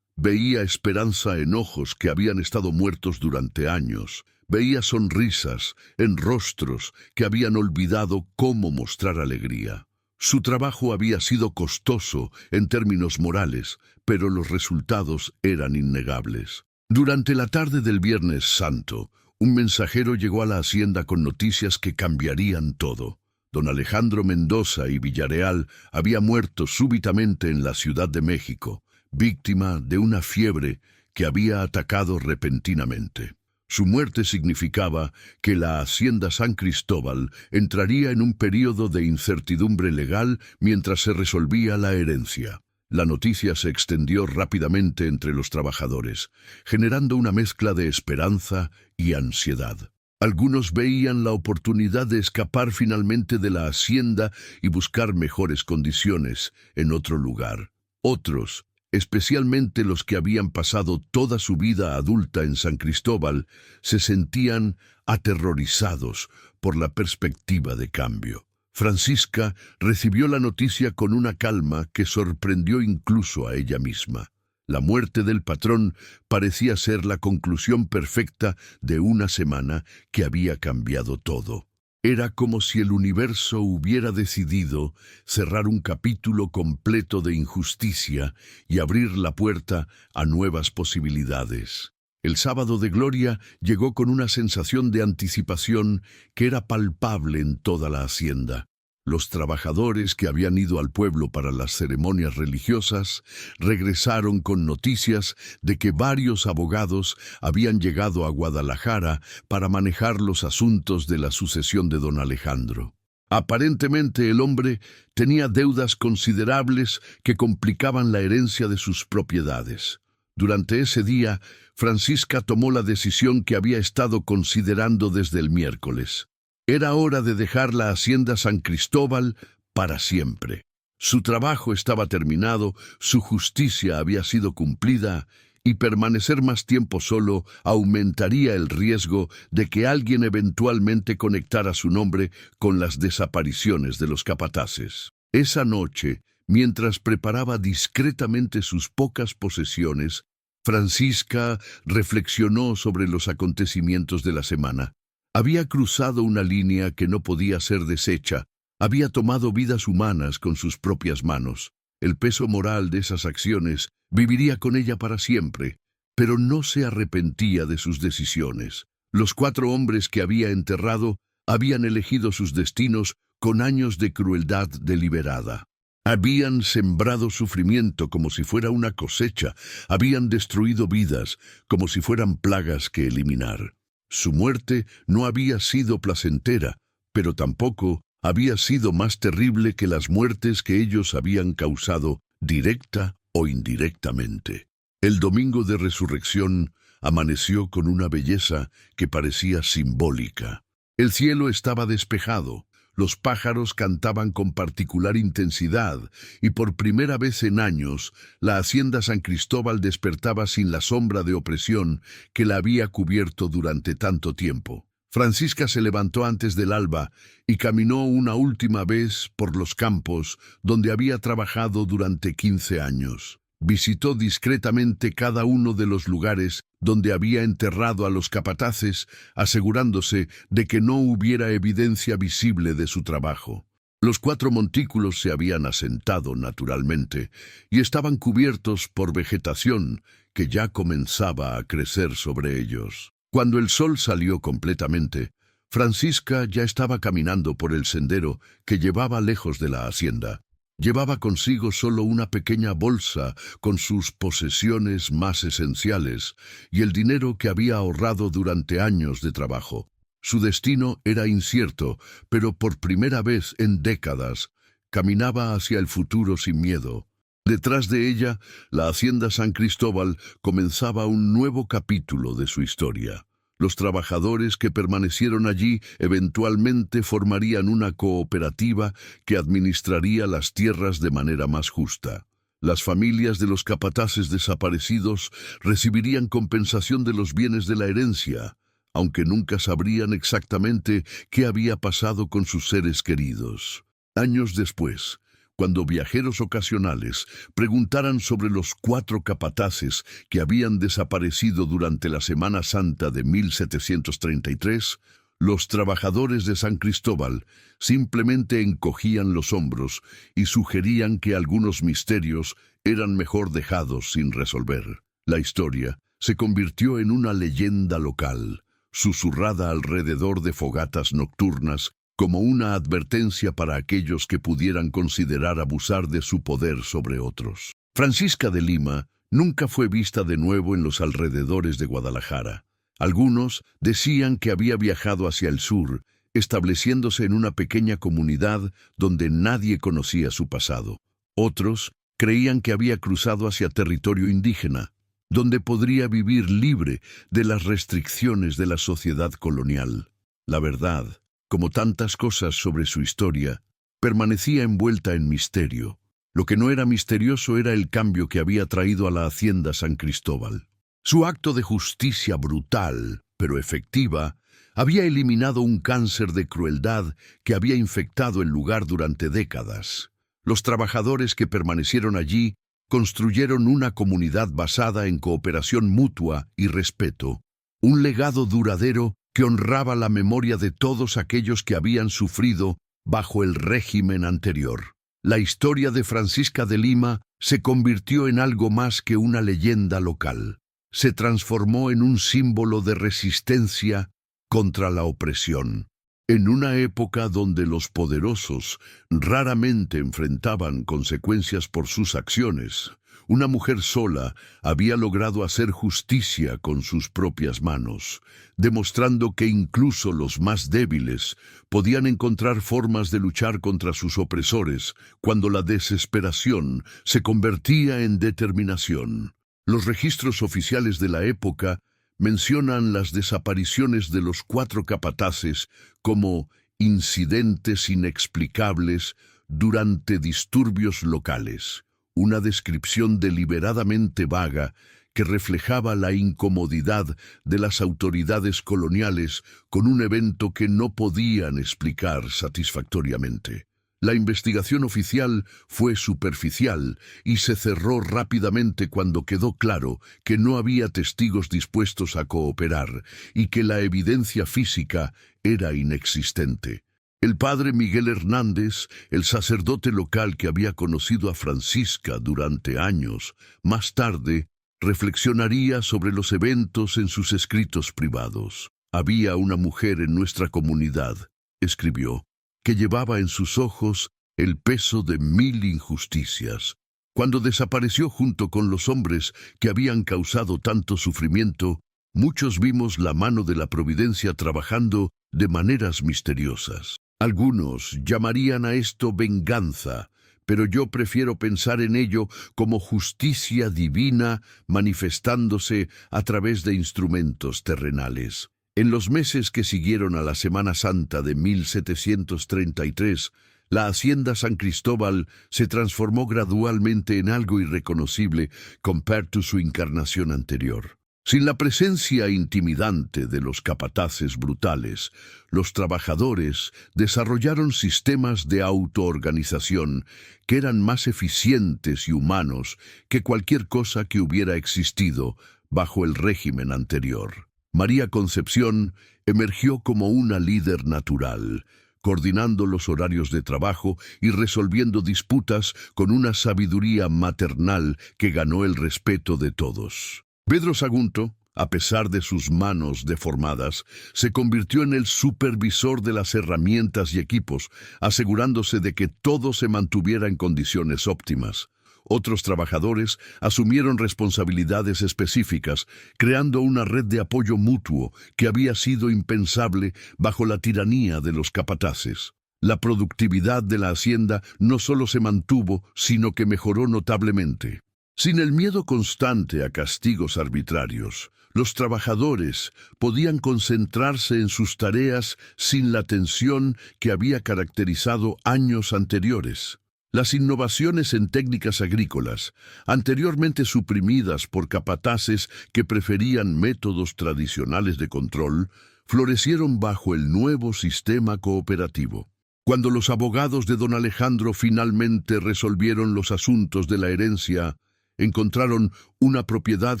Veía esperanza en ojos que habían estado muertos durante años. Veía sonrisas en rostros que habían olvidado cómo mostrar alegría. Su trabajo había sido costoso en términos morales, pero los resultados eran innegables. Durante la tarde del Viernes Santo, un mensajero llegó a la hacienda con noticias que cambiarían todo. Don Alejandro Mendoza y Villarreal había muerto súbitamente en la Ciudad de México, víctima de una fiebre que había atacado repentinamente. Su muerte significaba que la hacienda San Cristóbal entraría en un período de incertidumbre legal mientras se resolvía la herencia. La noticia se extendió rápidamente entre los trabajadores, generando una mezcla de esperanza y ansiedad. Algunos veían la oportunidad de escapar finalmente de la hacienda y buscar mejores condiciones en otro lugar. Otros, especialmente los que habían pasado toda su vida adulta en San Cristóbal, se sentían aterrorizados por la perspectiva de cambio. Francisca recibió la noticia con una calma que sorprendió incluso a ella misma. La muerte del patrón parecía ser la conclusión perfecta de una semana que había cambiado todo. Era como si el universo hubiera decidido cerrar un capítulo completo de injusticia y abrir la puerta a nuevas posibilidades. El sábado de gloria llegó con una sensación de anticipación que era palpable en toda la hacienda. Los trabajadores que habían ido al pueblo para las ceremonias religiosas regresaron con noticias de que varios abogados habían llegado a Guadalajara para manejar los asuntos de la sucesión de don Alejandro. Aparentemente el hombre tenía deudas considerables que complicaban la herencia de sus propiedades. Durante ese día, Francisca tomó la decisión que había estado considerando desde el miércoles. Era hora de dejar la hacienda San Cristóbal para siempre. Su trabajo estaba terminado, su justicia había sido cumplida, y permanecer más tiempo solo aumentaría el riesgo de que alguien eventualmente conectara su nombre con las desapariciones de los capataces. Esa noche, mientras preparaba discretamente sus pocas posesiones, Francisca reflexionó sobre los acontecimientos de la semana. Había cruzado una línea que no podía ser deshecha, había tomado vidas humanas con sus propias manos. El peso moral de esas acciones viviría con ella para siempre, pero no se arrepentía de sus decisiones. Los 4 hombres que había enterrado habían elegido sus destinos con años de crueldad deliberada. Habían sembrado sufrimiento como si fuera una cosecha, habían destruido vidas como si fueran plagas que eliminar. Su muerte no había sido placentera, pero tampoco había sido más terrible que las muertes que ellos habían causado, directa o indirectamente. El domingo de resurrección amaneció con una belleza que parecía simbólica. El cielo estaba despejado, los pájaros cantaban con particular intensidad, y por primera vez en años, la hacienda San Cristóbal despertaba sin la sombra de opresión que la había cubierto durante tanto tiempo. Francisca se levantó antes del alba y caminó una última vez por los campos donde había trabajado durante 15 años. Visitó discretamente cada uno de los lugares donde había enterrado a los capataces, asegurándose de que no hubiera evidencia visible de su trabajo. Los 4 montículos se habían asentado naturalmente y estaban cubiertos por vegetación que ya comenzaba a crecer sobre ellos. Cuando el sol salió completamente, Francisca ya estaba caminando por el sendero que llevaba lejos de la hacienda. Llevaba consigo solo una pequeña bolsa con sus posesiones más esenciales y el dinero que había ahorrado durante años de trabajo. Su destino era incierto, pero por primera vez en décadas caminaba hacia el futuro sin miedo. Detrás de ella, la hacienda San Cristóbal comenzaba un nuevo capítulo de su historia. Los trabajadores que permanecieron allí eventualmente formarían una cooperativa que administraría las tierras de manera más justa. Las familias de los capataces desaparecidos recibirían compensación de los bienes de la herencia, aunque nunca sabrían exactamente qué había pasado con sus seres queridos. Años después, cuando viajeros ocasionales preguntaran sobre los 4 capataces que habían desaparecido durante la Semana Santa de 1733, los trabajadores de San Cristóbal simplemente encogían los hombros y sugerían que algunos misterios eran mejor dejados sin resolver. La historia se convirtió en una leyenda local, susurrada alrededor de fogatas nocturnas, como una advertencia para aquellos que pudieran considerar abusar de su poder sobre otros. Francisca de Lima nunca fue vista de nuevo en los alrededores de Guadalajara. Algunos decían que había viajado hacia el sur, estableciéndose en una pequeña comunidad donde nadie conocía su pasado. Otros creían que había cruzado hacia territorio indígena, donde podría vivir libre de las restricciones de la sociedad colonial. La verdad, como tantas cosas sobre su historia, permanecía envuelta en misterio. Lo que no era misterioso era el cambio que había traído a la hacienda San Cristóbal. Su acto de justicia brutal, pero efectiva, había eliminado un cáncer de crueldad que había infectado el lugar durante décadas. Los trabajadores que permanecieron allí construyeron una comunidad basada en cooperación mutua y respeto, un legado duradero que honraba la memoria de todos aquellos que habían sufrido bajo el régimen anterior. La historia de Francisca de Lima se convirtió en algo más que una leyenda local. Se transformó en un símbolo de resistencia contra la opresión. En una época donde los poderosos raramente enfrentaban consecuencias por sus acciones, una mujer sola había logrado hacer justicia con sus propias manos, demostrando que incluso los más débiles podían encontrar formas de luchar contra sus opresores cuando la desesperación se convertía en determinación. Los registros oficiales de la época mencionan las desapariciones de los 4 capataces como incidentes inexplicables durante disturbios locales, una descripción deliberadamente vaga que reflejaba la incomodidad de las autoridades coloniales con un evento que no podían explicar satisfactoriamente. La investigación oficial fue superficial y se cerró rápidamente cuando quedó claro que no había testigos dispuestos a cooperar y que la evidencia física era inexistente. El padre Miguel Hernández, el sacerdote local que había conocido a Francisca durante años, más tarde reflexionaría sobre los eventos en sus escritos privados. Había una mujer en nuestra comunidad, escribió, que llevaba en sus ojos el peso de 1000 injusticias. Cuando desapareció junto con los hombres que habían causado tanto sufrimiento, muchos vimos la mano de la providencia trabajando de maneras misteriosas. Algunos llamarían a esto venganza, pero yo prefiero pensar en ello como justicia divina manifestándose a través de instrumentos terrenales. En los meses que siguieron a la Semana Santa de 1733, la hacienda San Cristóbal se transformó gradualmente en algo irreconocible comparado a su encarnación anterior. Sin la presencia intimidante de los capataces brutales, los trabajadores desarrollaron sistemas de autoorganización que eran más eficientes y humanos que cualquier cosa que hubiera existido bajo el régimen anterior. María Concepción emergió como una líder natural, coordinando los horarios de trabajo y resolviendo disputas con una sabiduría maternal que ganó el respeto de todos. Pedro Sagunto, a pesar de sus manos deformadas, se convirtió en el supervisor de las herramientas y equipos, asegurándose de que todo se mantuviera en condiciones óptimas. Otros trabajadores asumieron responsabilidades específicas, creando una red de apoyo mutuo que había sido impensable bajo la tiranía de los capataces. La productividad de la hacienda no solo se mantuvo, sino que mejoró notablemente. Sin el miedo constante a castigos arbitrarios, Los trabajadores podían concentrarse en sus tareas sin la tensión que había caracterizado años anteriores. Las innovaciones en técnicas agrícolas, anteriormente suprimidas por capataces que preferían métodos tradicionales de control, florecieron bajo el nuevo sistema cooperativo. Cuando los abogados de don Alejandro finalmente resolvieron los asuntos de la herencia, encontraron una propiedad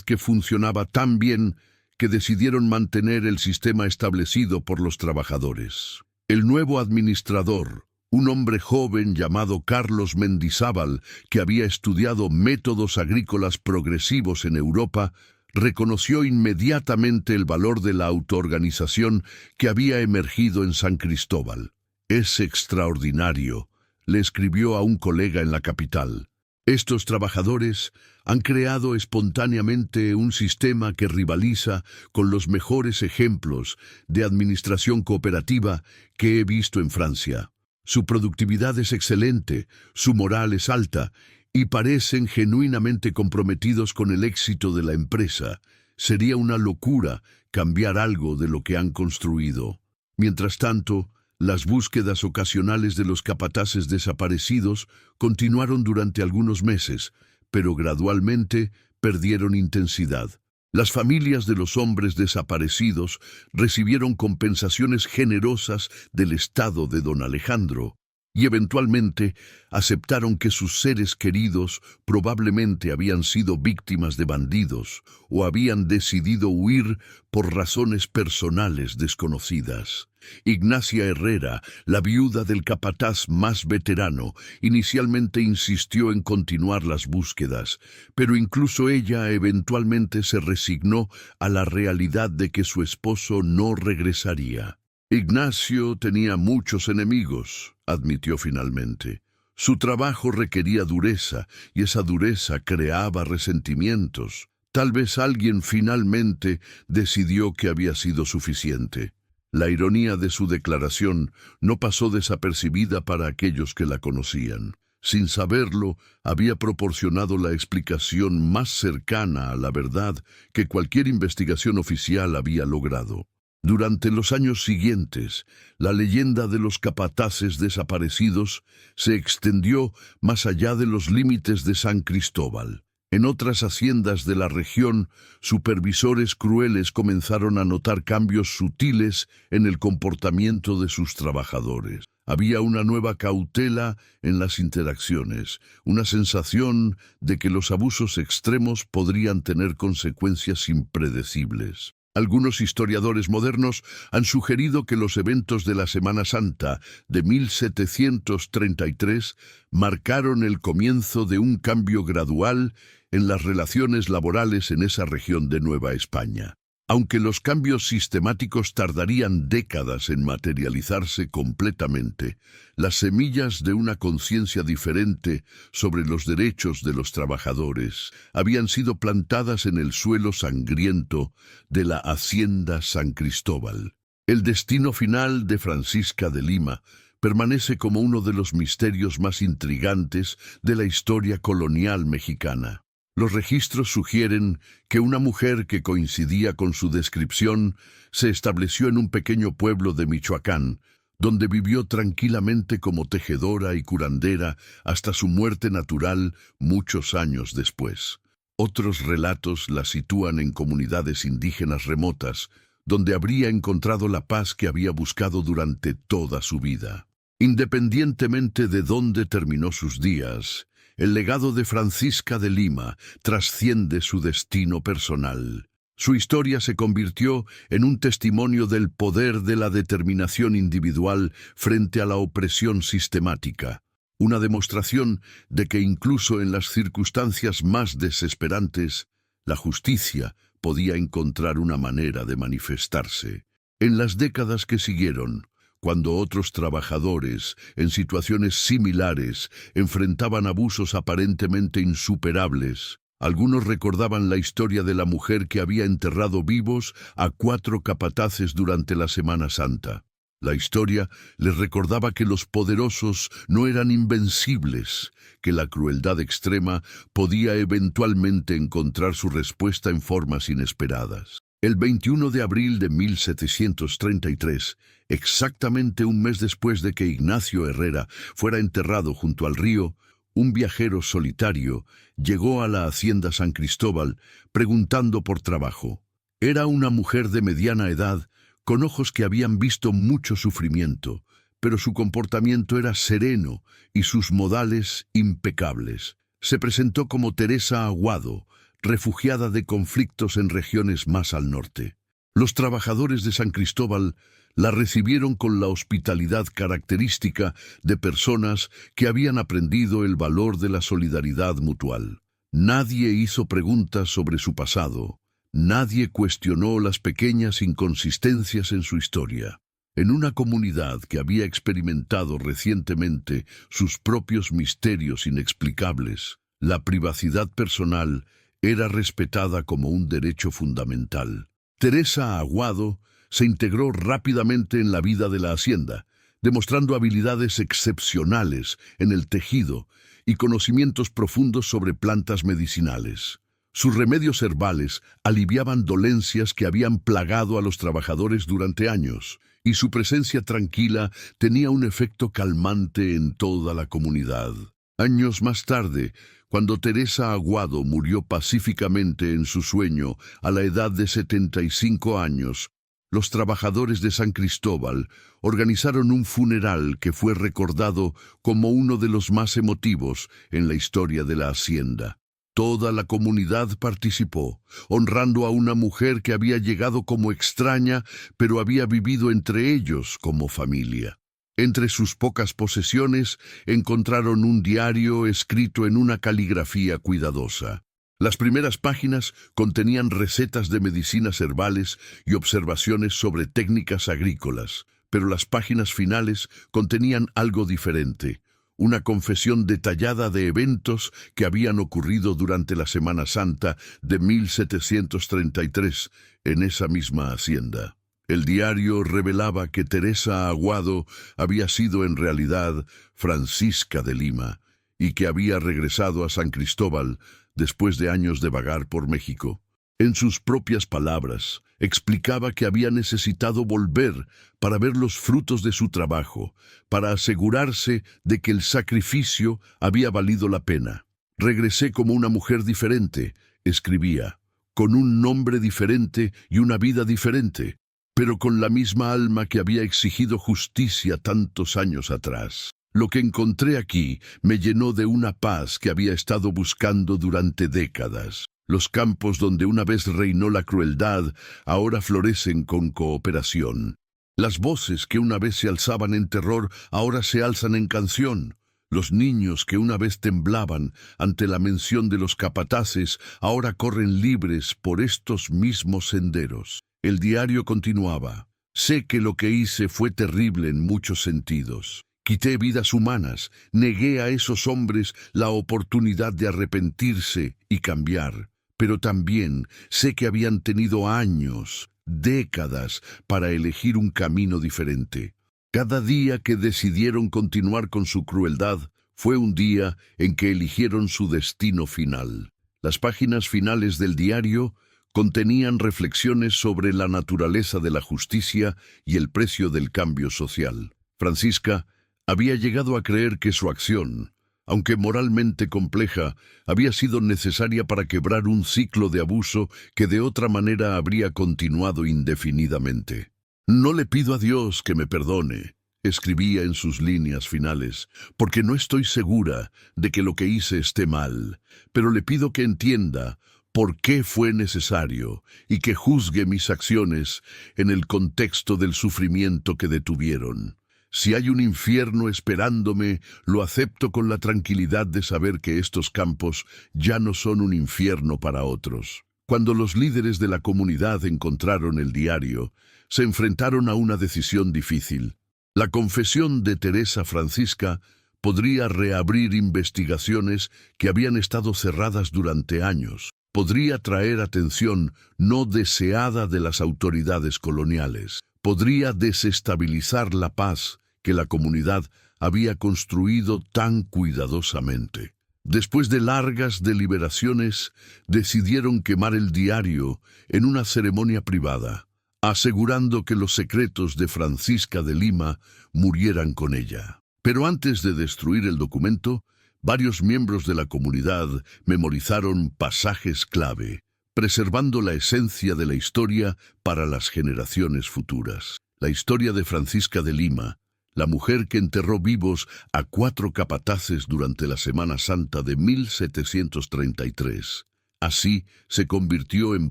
que funcionaba tan bien que decidieron mantener el sistema establecido por los trabajadores. El nuevo administrador, un hombre joven llamado Carlos Mendizábal, que había estudiado métodos agrícolas progresivos en Europa, reconoció inmediatamente el valor de la autoorganización que había emergido en San Cristóbal. «Es extraordinario», le escribió a un colega en la capital. «Estos trabajadores han creado espontáneamente un sistema que rivaliza con los mejores ejemplos de administración cooperativa que he visto en Francia. Su productividad es excelente, su moral es alta y parecen genuinamente comprometidos con el éxito de la empresa. Sería una locura cambiar algo de lo que han construido». Mientras tanto, las búsquedas ocasionales de los capataces desaparecidos continuaron durante algunos meses, pero gradualmente perdieron intensidad. Las familias de los hombres desaparecidos recibieron compensaciones generosas del Estado de don Alejandro y eventualmente aceptaron que sus seres queridos probablemente habían sido víctimas de bandidos o habían decidido huir por razones personales desconocidas. Ignacia Herrera, la viuda del capataz más veterano, inicialmente insistió en continuar las búsquedas, pero incluso ella eventualmente se resignó a la realidad de que su esposo no regresaría. «Ignacio tenía muchos enemigos», admitió finalmente. «Su trabajo requería dureza, y esa dureza creaba resentimientos. Tal vez alguien finalmente decidió que había sido suficiente». La ironía de su declaración no pasó desapercibida para aquellos que la conocían. Sin saberlo, había proporcionado la explicación más cercana a la verdad que cualquier investigación oficial había logrado. Durante los años siguientes, la leyenda de los capataces desaparecidos se extendió más allá de los límites de San Cristóbal. En otras haciendas de la región, supervisores crueles comenzaron a notar cambios sutiles en el comportamiento de sus trabajadores. Había una nueva cautela en las interacciones, una sensación de que los abusos extremos podrían tener consecuencias impredecibles. Algunos historiadores modernos han sugerido que los eventos de la Semana Santa de 1733 marcaron el comienzo de un cambio gradual en las relaciones laborales en esa región de Nueva España. Aunque los cambios sistemáticos tardarían décadas en materializarse completamente, las semillas de una conciencia diferente sobre los derechos de los trabajadores habían sido plantadas en el suelo sangriento de la Hacienda San Cristóbal. El destino final de Francisca de Lima permanece como uno de los misterios más intrigantes de la historia colonial mexicana. Los registros sugieren que una mujer que coincidía con su descripción se estableció en un pequeño pueblo de Michoacán, donde vivió tranquilamente como tejedora y curandera hasta su muerte natural muchos años después. Otros relatos la sitúan en comunidades indígenas remotas, donde habría encontrado la paz que había buscado durante toda su vida. Independientemente de dónde terminó sus días, el legado de Francisca de Lima trasciende su destino personal. Su historia se convirtió en un testimonio del poder de la determinación individual frente a la opresión sistemática, una demostración de que incluso en las circunstancias más desesperantes, la justicia podía encontrar una manera de manifestarse. En las décadas que siguieron, cuando otros trabajadores, en situaciones similares, enfrentaban abusos aparentemente insuperables, algunos recordaban la historia de la mujer que había enterrado vivos a 4 capataces durante la Semana Santa. La historia les recordaba que los poderosos no eran invencibles, que la crueldad extrema podía eventualmente encontrar su respuesta en formas inesperadas. El 21 de abril de 1733, exactamente un mes después de que Ignacio Herrera fuera enterrado junto al río, un viajero solitario llegó a la hacienda San Cristóbal preguntando por trabajo. Era una mujer de mediana edad, con ojos que habían visto mucho sufrimiento, pero su comportamiento era sereno y sus modales impecables. Se presentó como Teresa Aguado, refugiada de conflictos en regiones más al norte. Los trabajadores de San Cristóbal la recibieron con la hospitalidad característica de personas que habían aprendido el valor de la solidaridad mutual. Nadie hizo preguntas sobre su pasado, nadie cuestionó las pequeñas inconsistencias en su historia. En una comunidad que había experimentado recientemente sus propios misterios inexplicables, la privacidad personal era respetada como un derecho fundamental. Teresa Aguado se integró rápidamente en la vida de la hacienda, demostrando habilidades excepcionales en el tejido y conocimientos profundos sobre plantas medicinales. Sus remedios herbales aliviaban dolencias que habían plagado a los trabajadores durante años, y su presencia tranquila tenía un efecto calmante en toda la comunidad. Años más tarde, cuando Teresa Aguado murió pacíficamente en su sueño a la edad de 75 años, los trabajadores de San Cristóbal organizaron un funeral que fue recordado como uno de los más emotivos en la historia de la hacienda. Toda la comunidad participó, honrando a una mujer que había llegado como extraña, pero había vivido entre ellos como familia. Entre sus pocas posesiones encontraron un diario escrito en una caligrafía cuidadosa. Las primeras páginas contenían recetas de medicinas herbales y observaciones sobre técnicas agrícolas, pero las páginas finales contenían algo diferente, una confesión detallada de eventos que habían ocurrido durante la Semana Santa de 1733 en esa misma hacienda. El diario revelaba que Teresa Aguado había sido en realidad Francisca de Lima y que había regresado a San Cristóbal después de años de vagar por México. En sus propias palabras, explicaba que había necesitado volver para ver los frutos de su trabajo, para asegurarse de que el sacrificio había valido la pena. Regresé como una mujer diferente, escribía, con un nombre diferente y una vida diferente, pero con la misma alma que había exigido justicia tantos años atrás. Lo que encontré aquí me llenó de una paz que había estado buscando durante décadas. Los campos donde una vez reinó la crueldad ahora florecen con cooperación. Las voces que una vez se alzaban en terror ahora se alzan en canción. Los niños que una vez temblaban ante la mención de los capataces ahora corren libres por estos mismos senderos. El diario continuaba. Sé que lo que hice fue terrible en muchos sentidos. Quité vidas humanas, negué a esos hombres la oportunidad de arrepentirse y cambiar. Pero también sé que habían tenido años, décadas, para elegir un camino diferente. Cada día que decidieron continuar con su crueldad fue un día en que eligieron su destino final. Las páginas finales del diario contenían reflexiones sobre la naturaleza de la justicia y el precio del cambio social. Francisca había llegado a creer que su acción, aunque moralmente compleja, había sido necesaria para quebrar un ciclo de abuso que de otra manera habría continuado indefinidamente. No le pido a Dios que me perdone, escribía en sus líneas finales, porque no estoy segura de que lo que hice esté mal, pero le pido que entienda por qué fue necesario y que juzgue mis acciones en el contexto del sufrimiento que detuvieron. Si hay un infierno esperándome, lo acepto con la tranquilidad de saber que estos campos ya no son un infierno para otros. Cuando los líderes de la comunidad encontraron el diario, se enfrentaron a una decisión difícil. La confesión de Teresa Francisca podría reabrir investigaciones que habían estado cerradas durante años. Podría traer atención no deseada de las autoridades coloniales. Podría desestabilizar la paz que la comunidad había construido tan cuidadosamente. Después de largas deliberaciones, decidieron quemar el diario en una ceremonia privada, asegurando que los secretos de Francisca de Lima murieran con ella. Pero antes de destruir el documento, varios miembros de la comunidad memorizaron pasajes clave, preservando la esencia de la historia para las generaciones futuras. La historia de Francisca de Lima, la mujer que enterró vivos a 4 capataces durante la Semana Santa de 1733. Así se convirtió en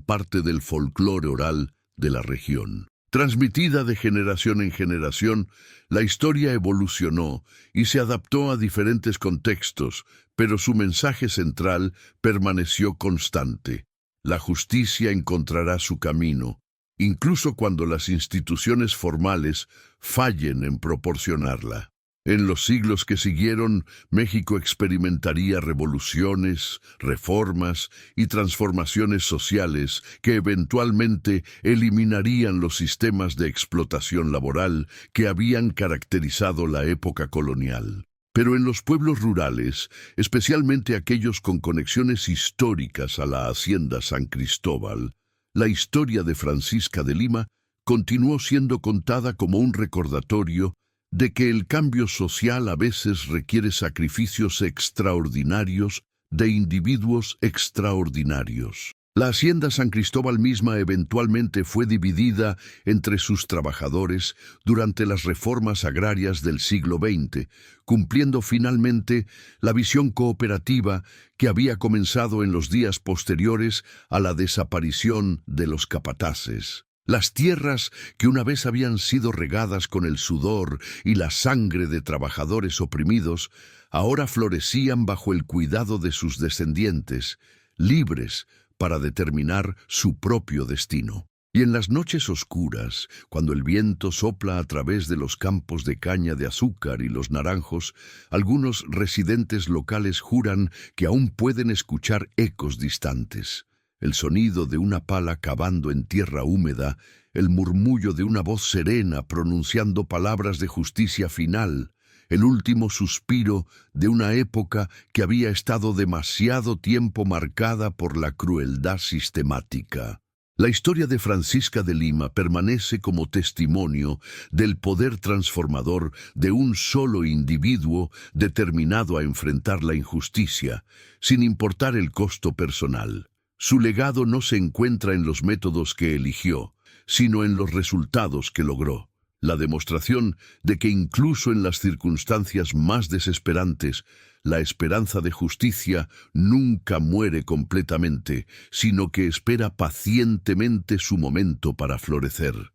parte del folclore oral de la región. Transmitida de generación en generación, la historia evolucionó y se adaptó a diferentes contextos, pero su mensaje central permaneció constante. La justicia encontrará su camino, incluso cuando las instituciones formales fallen en proporcionarla. En los siglos que siguieron, México experimentaría revoluciones, reformas y transformaciones sociales que eventualmente eliminarían los sistemas de explotación laboral que habían caracterizado la época colonial. Pero en los pueblos rurales, especialmente aquellos con conexiones históricas a la hacienda San Cristóbal, la historia de Francisca de Lima continuó siendo contada como un recordatorio de que el cambio social a veces requiere sacrificios extraordinarios de individuos extraordinarios. La hacienda San Cristóbal misma eventualmente fue dividida entre sus trabajadores durante las reformas agrarias del siglo XX, cumpliendo finalmente la visión cooperativa que había comenzado en los días posteriores a la desaparición de los capataces. Las tierras que una vez habían sido regadas con el sudor y la sangre de trabajadores oprimidos, ahora florecían bajo el cuidado de sus descendientes, libres para determinar su propio destino. Y en las noches oscuras, cuando el viento sopla a través de los campos de caña de azúcar y los naranjos, algunos residentes locales juran que aún pueden escuchar ecos distantes. El sonido de una pala cavando en tierra húmeda, el murmullo de una voz serena pronunciando palabras de justicia final, el último suspiro de una época que había estado demasiado tiempo marcada por la crueldad sistemática. La historia de Francisca de Lima permanece como testimonio del poder transformador de un solo individuo determinado a enfrentar la injusticia, sin importar el costo personal. Su legado no se encuentra en los métodos que eligió, sino en los resultados que logró. La demostración de que incluso en las circunstancias más desesperantes, la esperanza de justicia nunca muere completamente, sino que espera pacientemente su momento para florecer.